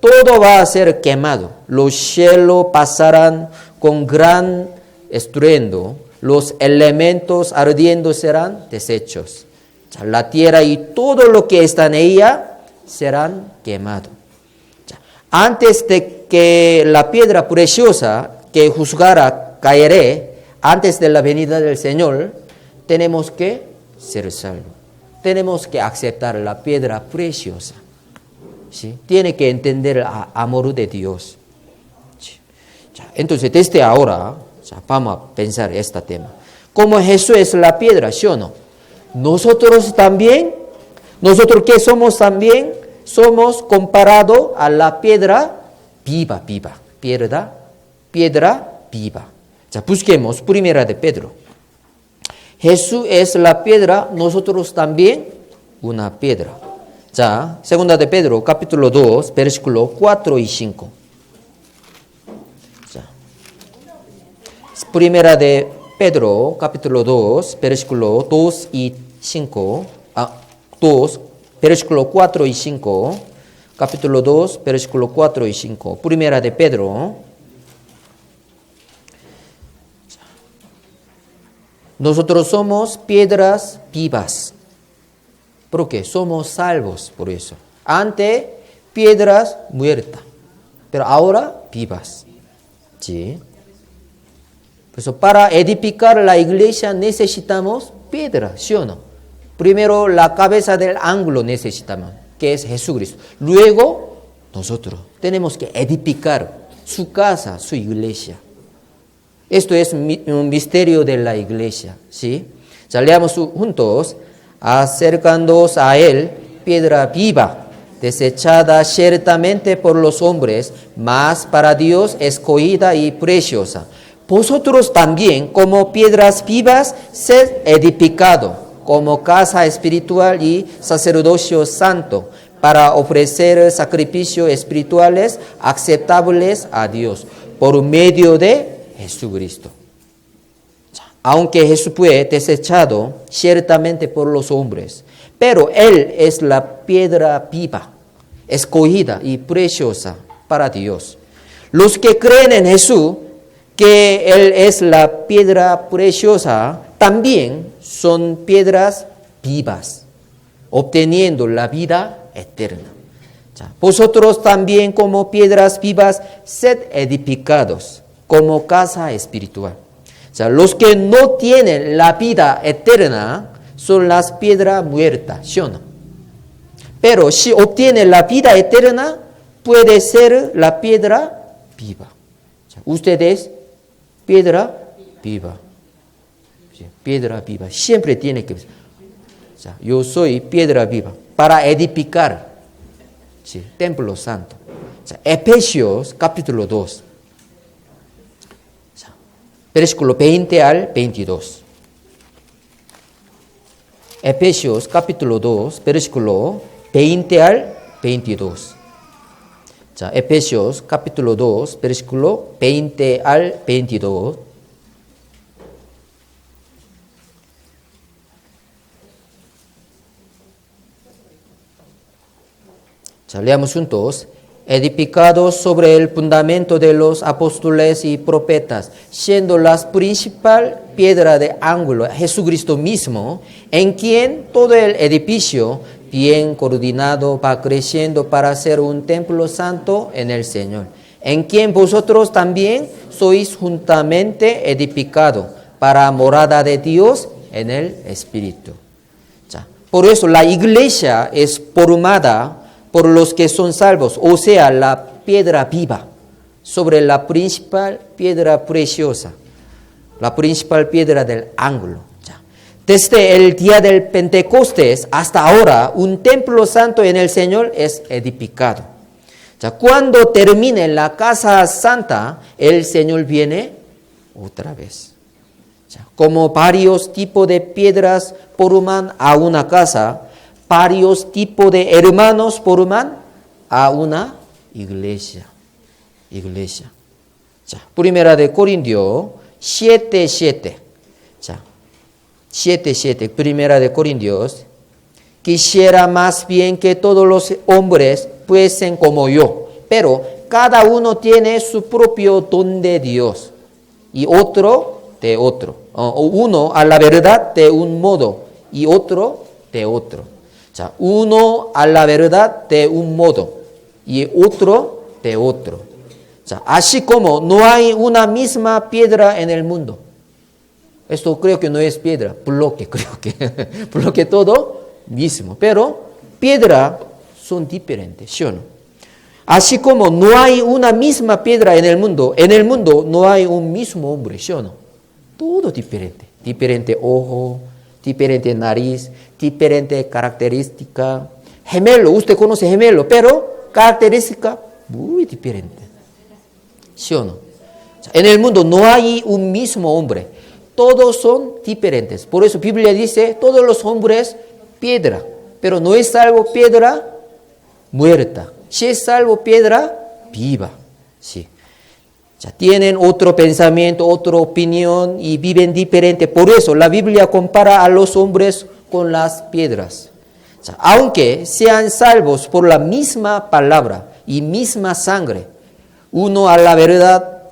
Todo va a ser quemado. Los cielos pasarán con gran estruendo. Los elementos ardiendo serán deshechos. La tierra y todo lo que está en ella serán quemados. Antes de que la piedra preciosa que juzgara caeré, antes de la venida del Señor, tenemos que ser salvos. Tenemos que aceptar la piedra preciosa. ¿Sí? Tiene que entender el amor de Dios. ¿Sí? Entonces, desde ahora, vamos a pensar este tema. Como Jesús es la piedra, ¿sí o no? Nosotros también, nosotros que somos también, somos comparados a la piedra viva. Piedra viva. Busquemos primera de Pedro. Jesús es la piedra, nosotros también una piedra. Segunda de Pedro, capítulo 2, versículo 4 y 5. Primera de Pedro, capítulo 2, versículo 2 y 5. 2, versículo 4 y 5. Capítulo 2, versículo 4 y 5. Primera de Pedro. Nosotros somos piedras vivas. ¿Por qué? Somos salvos por eso. Antes, piedras muertas. Pero ahora, vivas. ¿Sí? Por eso, para edificar la iglesia necesitamos piedra, ¿sí o no? Primero, la cabeza del ángulo necesitamos, que es Jesucristo. Luego, nosotros tenemos que edificar su casa, su iglesia. Esto es un misterio de la iglesia, ¿sí? Leamos juntos. Acercándoos a él, piedra viva, desechada ciertamente por los hombres, mas para Dios escogida y preciosa. Vosotros también, como piedras vivas, sed edificados, como casa espiritual y sacerdocio santo, para ofrecer sacrificios espirituales aceptables a Dios, por medio de Jesucristo. Aunque Jesús fue desechado ciertamente por los hombres, pero Él es la piedra viva, escogida y preciosa para Dios. Los que creen en Jesús, que Él es la piedra preciosa, también son piedras vivas, obteniendo la vida eterna. Vosotros también como piedras vivas, sed edificados como casa espiritual. Los que no tienen la vida eterna son las piedras muertas, ¿sí o no? Pero si obtienen la vida eterna, puede ser la piedra viva. Ustedes, piedra viva. Piedra viva. Siempre tiene que ser. Yo soy piedra viva para edificar templo santo. Efesios capítulo 2. Versículo 20 al 22. Efesios capítulo 2, versículo 20 al 22. Efesios capítulo 2, versículo 20 al 22. Leamos juntos. Edificados sobre el fundamento de los apóstoles y profetas, siendo la principal piedra de ángulo Jesucristo mismo, en quien todo el edificio, bien coordinado, va creciendo para ser un templo santo en el Señor, en quien vosotros también sois juntamente edificados para morada de Dios en el Espíritu. Por eso la iglesia es formada por los que son salvos, o sea, la piedra viva, sobre la principal piedra preciosa, la principal piedra del ángulo. Desde el día del Pentecostés hasta ahora, un templo santo en el Señor es edificado. Cuando termine la casa santa, el Señor viene otra vez. Como varios tipos de piedras forman a una casa, varios tipos de hermanos forman a una iglesia. Primera de Corintios 7:7. 7:7. Primera de Corintios. Quisiera más bien que todos los hombres fuesen como yo, pero cada uno tiene su propio don de Dios y otro de otro. Uno a la verdad de un modo y otro de otro. 자, uno a la verdad de un modo y otro de otro. 자, así como no hay una misma piedra en el mundo. Esto creo que no es piedra, bloque creo que. Bloque todo mismo, pero piedra son diferentes, ¿sí o no? Así como no hay una misma piedra en el mundo no hay un mismo hombre, ¿sí o no? Todo diferente. Diferente ojo, diferente nariz, diferente característica. Gemelo, usted conoce gemelo, pero característica muy diferente. ¿Sí o no? En el mundo no hay un mismo hombre. Todos son diferentes. Por eso Biblia dice, todos los hombres piedra. Pero no es salvo piedra muerta. Si es salvo piedra viva. Sí. Ya tienen otro pensamiento, otra opinión y viven diferente. Por eso la Biblia compara a los hombres con las piedras. O sea, aunque sean salvos por la misma palabra y misma sangre, uno a la verdad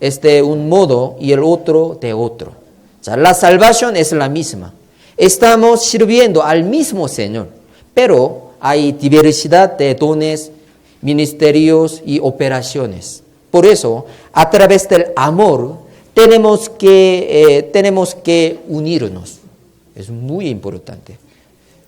es de un modo y el otro de otro. O sea, la salvación es la misma. Estamos sirviendo al mismo Señor, pero hay diversidad de dones, ministerios y operaciones. Por eso, a través del amor, tenemos que unirnos. Es muy importante.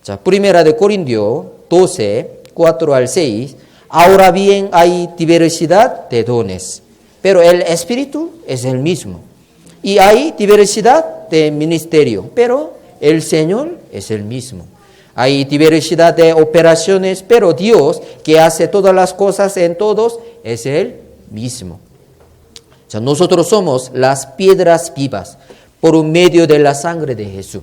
자, Primera de Corintios 12, 4 al 6. Ahora bien, hay diversidad de dones, pero el Espíritu es el mismo. Y hay diversidad de ministerio, pero el Señor es el mismo. Hay diversidad de operaciones, pero Dios, que hace todas las cosas en todos, es el mismo. O sea, nosotros somos las piedras vivas por medio de la sangre de Jesús.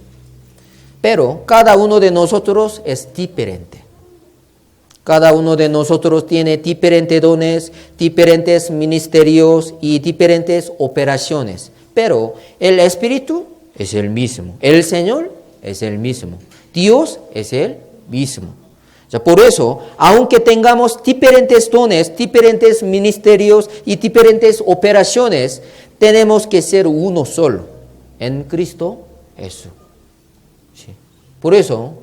Pero cada uno de nosotros es diferente. Cada uno de nosotros tiene diferentes dones, diferentes ministerios y diferentes operaciones. Pero el Espíritu es el mismo. El Señor es el mismo. Dios es el mismo. O sea, por eso, aunque tengamos diferentes dones, diferentes ministerios y diferentes operaciones, tenemos que ser uno solo. En Cristo Jesús. Sí. Por eso,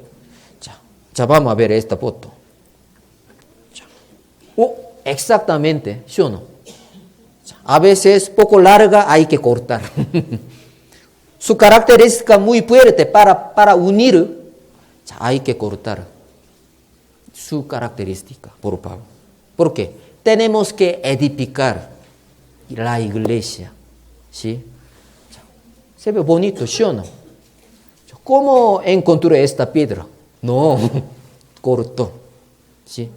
ya vamos a ver esta foto. Exactamente, ¿sí o no? A veces poco larga hay que cortar. Su característica muy fuerte para unir, hay que cortar su característica, por favor. ¿Por qué? Tenemos que edificar la iglesia. ¿Sí? Se ve bonito, ¿sí o no? ¿Cómo encontré esta piedra? No, cortó. ¿Sí?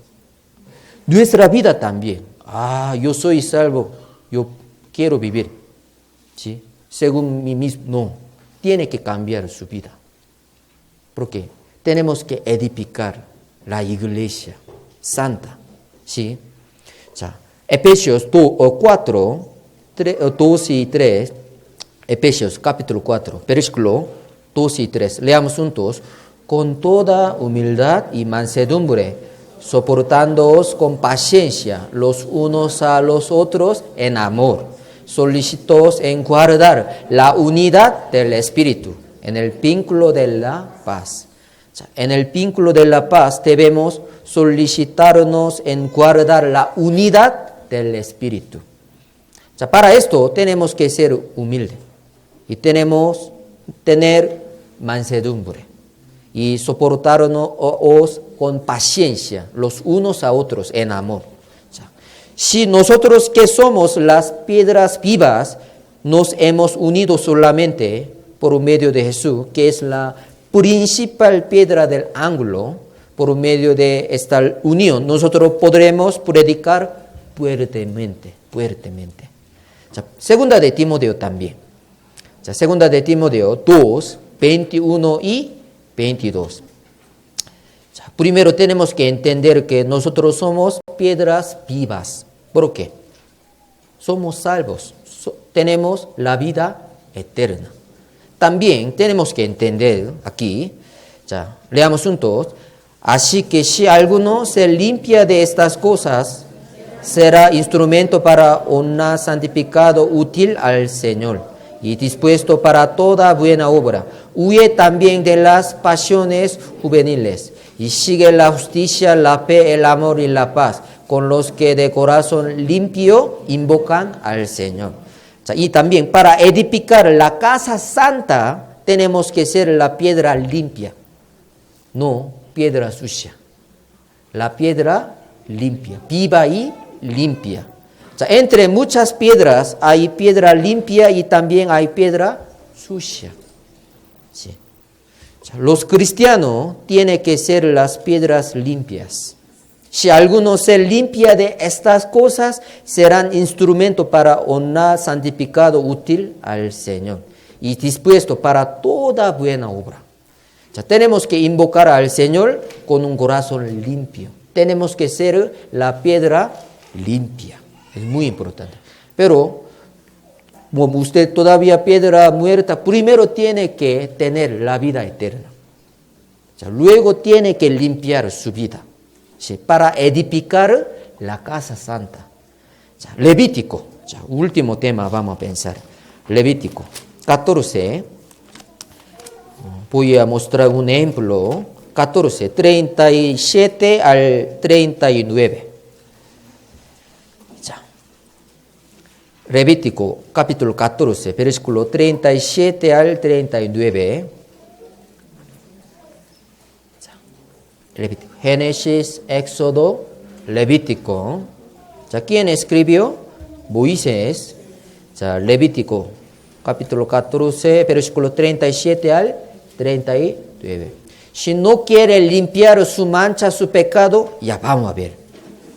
Nuestra vida también. Yo soy salvo, yo quiero vivir. ¿Sí? Según mí mismo, no. Tiene que cambiar su vida. Porque tenemos que edificar la iglesia santa. ¿Sí? Efesios 4, 2 y 3. Efesios capítulo 4, versículo 2 y 3. Leamos juntos. Con toda humildad y mansedumbre, soportándoos con paciencia los unos a los otros en amor, solicitaos en guardar la unidad del Espíritu en el vínculo de la paz. En el vínculo de la paz debemos solicitarnos en guardar la unidad del Espíritu. Para esto tenemos que ser humildes y tenemos tener mansedumbre y soportarnos con paciencia los unos a otros en amor. Si nosotros que somos las piedras vivas nos hemos unido solamente por medio de Jesús, que es la principal piedra del ángulo, por medio de esta unión, nosotros podremos predicar fuertemente. Segunda de Timoteo también. Segunda de Timoteo 2, 21 y 22. Primero tenemos que entender que nosotros somos piedras vivas. ¿Por qué? Somos salvos. Tenemos la vida eterna. También tenemos que entender aquí, leamos juntos. Así que si alguno se limpia de estas cosas, será instrumento para un santificado útil al Señor, y dispuesto para toda buena obra. Huye también de las pasiones juveniles y sigue la justicia, la fe, el amor y la paz con los que de corazón limpio invocan al Señor. Y también para edificar la casa santa tenemos que ser la piedra limpia, no piedra sucia. La piedra limpia, viva y limpia. Entre muchas piedras hay piedra limpia y también hay piedra sucia. Sí. Los cristianos tienen que ser las piedras limpias. Si alguno se limpia de estas cosas, serán instrumento para honrar, santificado, útil al Señor y dispuesto para toda buena obra. Tenemos que invocar al Señor con un corazón limpio. Tenemos que ser la piedra limpia. Es muy importante. Pero, como usted todavía piedra muerta, primero tiene que tener la vida eterna. Luego tiene que limpiar su vida. ¿Sí? Para edificar la casa santa. Levítico. Último tema vamos a pensar. Levítico 14. Voy a mostrar un ejemplo. 14, 37 al 39. Levítico capítulo 14, versículo 37 al 39. Levítico. Génesis, Éxodo, Levítico. ¿Quién escribió? Moisés. Levítico capítulo 14, versículo 37 al 39. Si no quiere limpiar su mancha, su pecado, ya vamos a ver.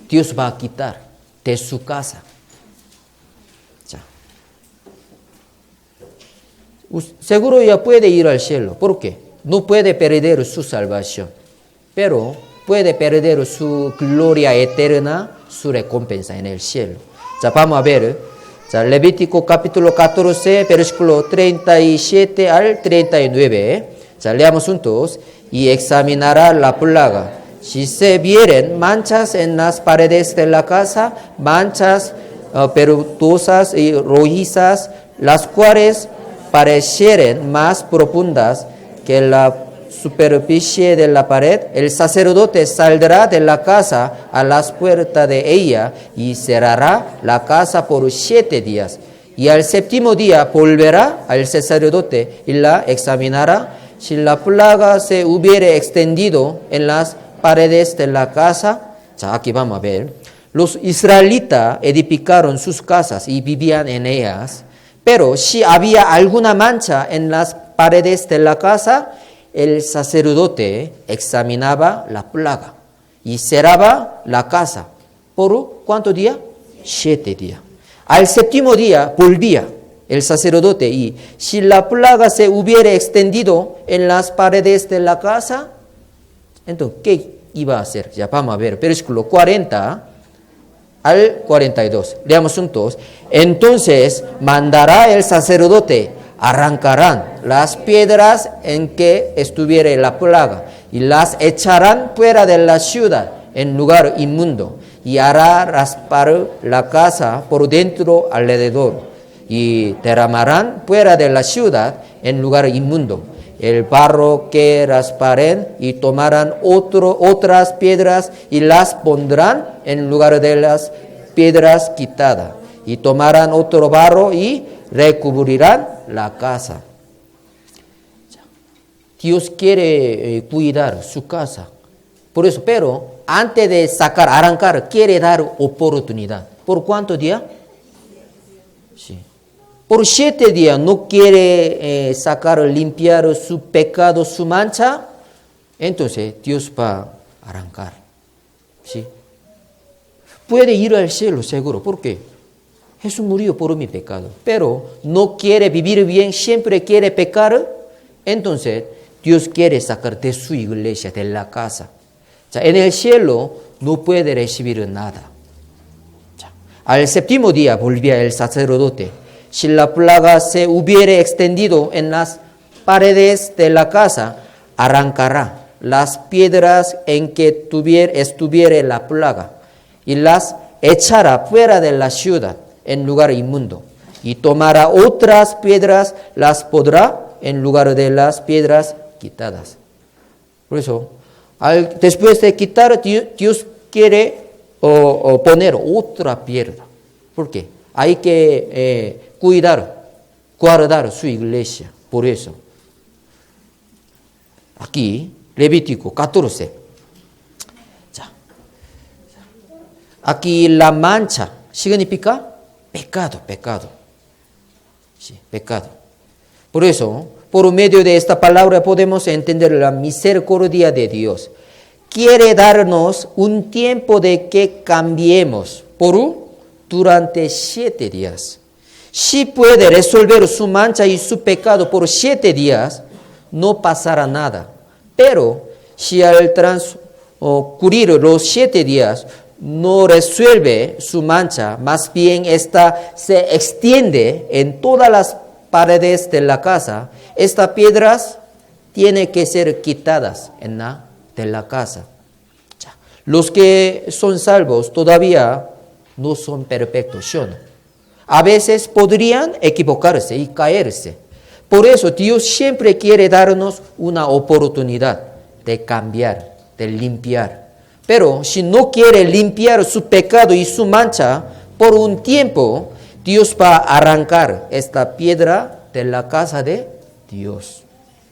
Dios va a quitar de su casa. Seguro ya puede ir al cielo. ¿Por qué? No puede perder su salvación, pero puede perder su gloria eterna, su recompensa en el cielo. Vamos a ver. Levítico capítulo 14, versículo 37 al 39. Leamos juntos. Y examinará la plaga. Si se vieren manchas en las paredes de la casa, manchas perutosas y rojizas, las cuales parecieren más profundas que la superficie de la pared, el sacerdote saldrá de la casa a las puertas de ella y cerrará la casa por 7 días. Y al 7º día volverá al sacerdote y la examinará. Si la plaga se hubiere extendido en las paredes de la casa, aquí vamos a ver, los israelitas edificaron sus casas y vivían en ellas, pero si había alguna mancha en las paredes de la casa, el sacerdote examinaba la plaga y cerraba la casa. ¿Por cuántos días? 7 días. Al 7º día volvía el sacerdote y si la plaga se hubiere extendido en las paredes de la casa, entonces, ¿qué iba a hacer? Ya vamos a ver, versículo 40 al 42. Leamos juntos. Entonces mandará el sacerdote, arrancarán las piedras en que estuviere la plaga y las echarán fuera de la ciudad en lugar inmundo y hará raspar la casa por dentro alrededor. Y derramarán fuera de la ciudad en lugar inmundo el barro que rasparen y tomarán otras piedras y las pondrán en lugar de las piedras quitadas y tomarán otro barro y recubrirán la casa. Dios quiere cuidar su casa. Por eso, pero antes de arrancar, quiere dar oportunidad. ¿Por cuántos días? Sí. Por 7 días no quiere limpiar su pecado, su mancha, entonces Dios va a arrancar. ¿Sí? Puede ir al cielo seguro. ¿Por qué? Jesús murió por mi pecado, pero no quiere vivir bien, siempre quiere pecar, entonces Dios quiere sacar de su iglesia, de la casa. En el cielo no puede recibir nada. Al 7º día volvía el sacerdote. Si la plaga se hubiere extendido en las paredes de la casa, arrancará las piedras en que estuviere la plaga y las echará fuera de la ciudad en lugar inmundo y tomará otras piedras, las pondrá en lugar de las piedras quitadas. Por eso, después de quitar, Dios quiere poner otra piedra. ¿Por qué? Hay que guardar su iglesia. Por eso, aquí, Levítico 14. Aquí la mancha significa pecado. Sí, pecado. Por eso, por medio de esta palabra podemos entender la misericordia de Dios. Quiere darnos un tiempo de que cambiemos durante 7 días. Si puede resolver su mancha y su pecado por 7 días, no pasará nada. Pero si al transcurrir los 7 días no resuelve su mancha, más bien esta se extiende en todas las paredes de la casa, estas piedras tienen que ser quitadas de la casa. Los que son salvos todavía no son perfectos, ¿sí o no? A veces podrían equivocarse y caerse. Por eso Dios siempre quiere darnos una oportunidad de cambiar, de limpiar. Pero si no quiere limpiar su pecado y su mancha por un tiempo, Dios va a arrancar esta piedra de la casa de Dios.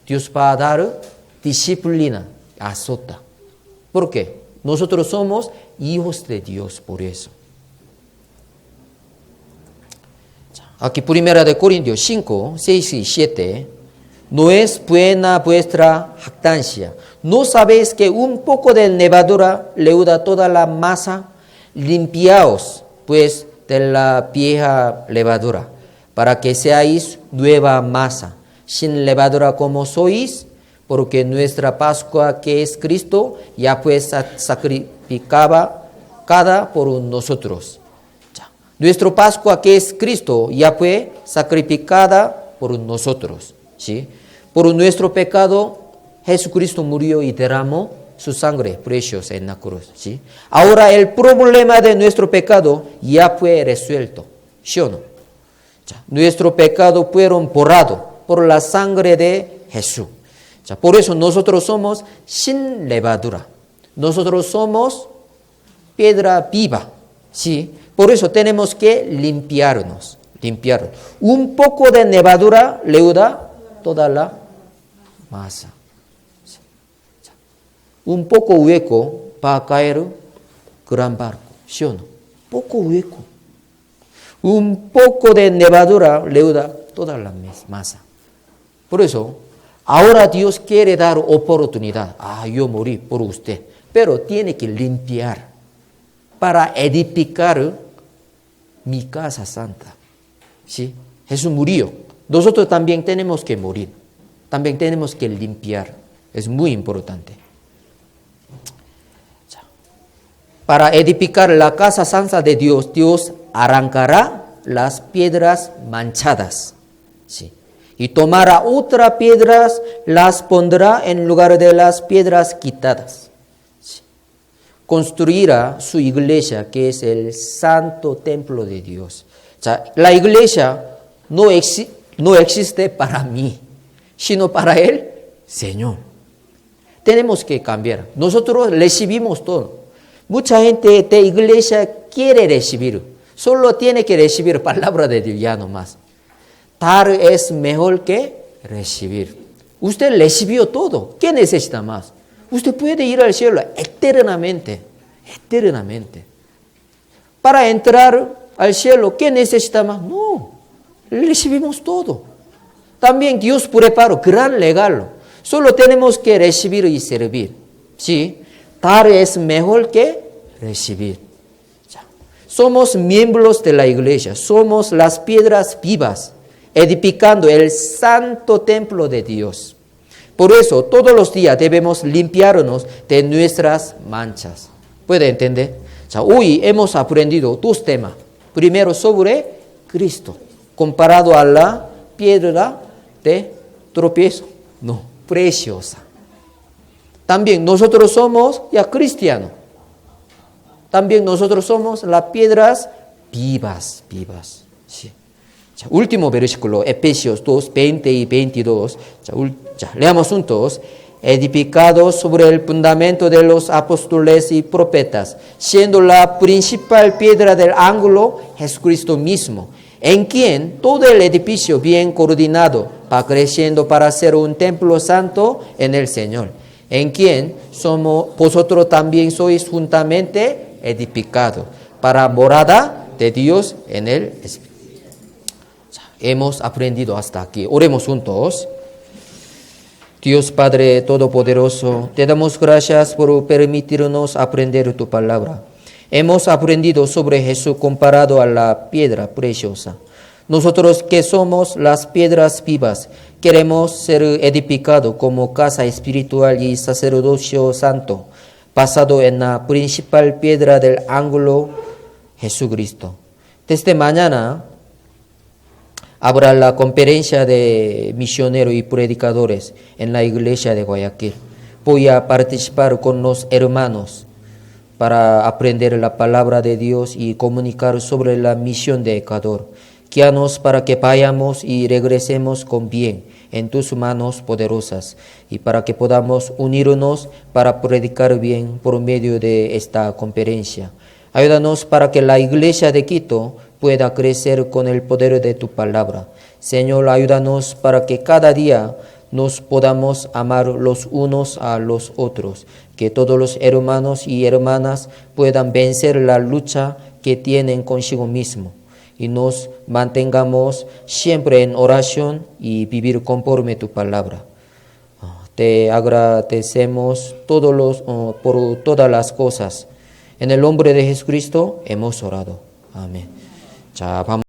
Dios va a dar disciplina, azota. ¿Por qué? Nosotros somos hijos de Dios, por eso. Aquí 1 Corintios 5, 6 y 7. No es buena vuestra jactancia. ¿No sabéis que un poco de levadura leuda toda la masa? Limpiaos, pues, de la vieja levadura, para que seáis nueva masa, sin levadura como sois, porque nuestra Pascua, que es Cristo, ya fue sacrificada por nosotros. Nuestra Pascua, que es Cristo, ya fue sacrificada por nosotros. ¿Sí? Por nuestro pecado, Jesucristo murió y derramó su sangre preciosa en la cruz. ¿Sí? Ahora el problema de nuestro pecado ya fue resuelto. ¿Sí o no? Nuestro pecado fueron borrados por la sangre de Jesús. Por eso nosotros somos sin levadura. Nosotros somos piedra viva. ¿Sí? Por eso tenemos que limpiarnos. Un poco de levadura leuda toda la masa. Un poco hueco va a caer gran barco. ¿Sí o no? Poco hueco. Un poco de levadura leuda toda la masa. Por eso, ahora Dios quiere dar oportunidad. Yo morí por usted. Pero tiene que limpiar para edificar mi casa santa. ¿Sí? Jesús murió. Nosotros también tenemos que morir. También tenemos que limpiar. Es muy importante. Para edificar la casa santa de Dios, Dios arrancará las piedras manchadas. ¿Sí? Y tomará otras piedras, las pondrá en lugar de las piedras quitadas. Construirá su iglesia, que es el santo templo de Dios. La iglesia no existe para mí, sino para el Señor. Tenemos que cambiar. Nosotros recibimos todo. Mucha gente de iglesia quiere recibir. Solo tiene que recibir palabra de Dios, ya no más. Dar es mejor que recibir. Usted recibió todo. ¿Qué necesita más? Usted puede ir al cielo eternamente. Para entrar al cielo, ¿qué necesita más? No, recibimos todo. También Dios preparó gran regalo. Solo tenemos que recibir y servir. ¿Sí? Dar es mejor que recibir. Somos miembros de la iglesia. Somos las piedras vivas, edificando el santo templo de Dios. Por eso, todos los días debemos limpiarnos de nuestras manchas. ¿Puede entender? Hoy hemos aprendido 2 temas. Primero, sobre Cristo, comparado a la piedra de tropiezo. No, preciosa. También nosotros somos ya cristianos. También nosotros somos las piedras vivas. ¿Sí? 자, último versículo, Efesios 2, 20 y 22. Leamos juntos. Edificados sobre el fundamento de los apóstoles y profetas, siendo la principal piedra del ángulo Jesucristo mismo, en quien todo el edificio bien coordinado va creciendo para ser un templo santo en el Señor, en quien vosotros también sois juntamente edificados para morada de Dios en el Espíritu. Hemos aprendido hasta aquí. Oremos juntos. Dios Padre Todopoderoso, te damos gracias por permitirnos aprender tu palabra. Hemos aprendido sobre Jesús comparado a la piedra preciosa. Nosotros que somos las piedras vivas, queremos ser edificados como casa espiritual y sacerdocio santo, basado en la principal piedra del ángulo, Jesucristo. Desde mañana habrá la conferencia de misioneros y predicadores en la iglesia de Guayaquil. Voy a participar con los hermanos para aprender la palabra de Dios y comunicar sobre la misión de Ecuador. Guíanos para que vayamos y regresemos con bien en tus manos poderosas y para que podamos unirnos para predicar bien por medio de esta conferencia. Ayúdanos para que la iglesia de Quito pueda crecer con el poder de tu palabra. Señor, ayúdanos para que cada día nos podamos amar los unos a los otros, que todos los hermanos y hermanas puedan vencer la lucha que tienen consigo mismo y nos mantengamos siempre en oración y vivir conforme tu palabra. Te agradecemos por todas las cosas. En el nombre de Jesucristo hemos orado. Amén. 자, vamos.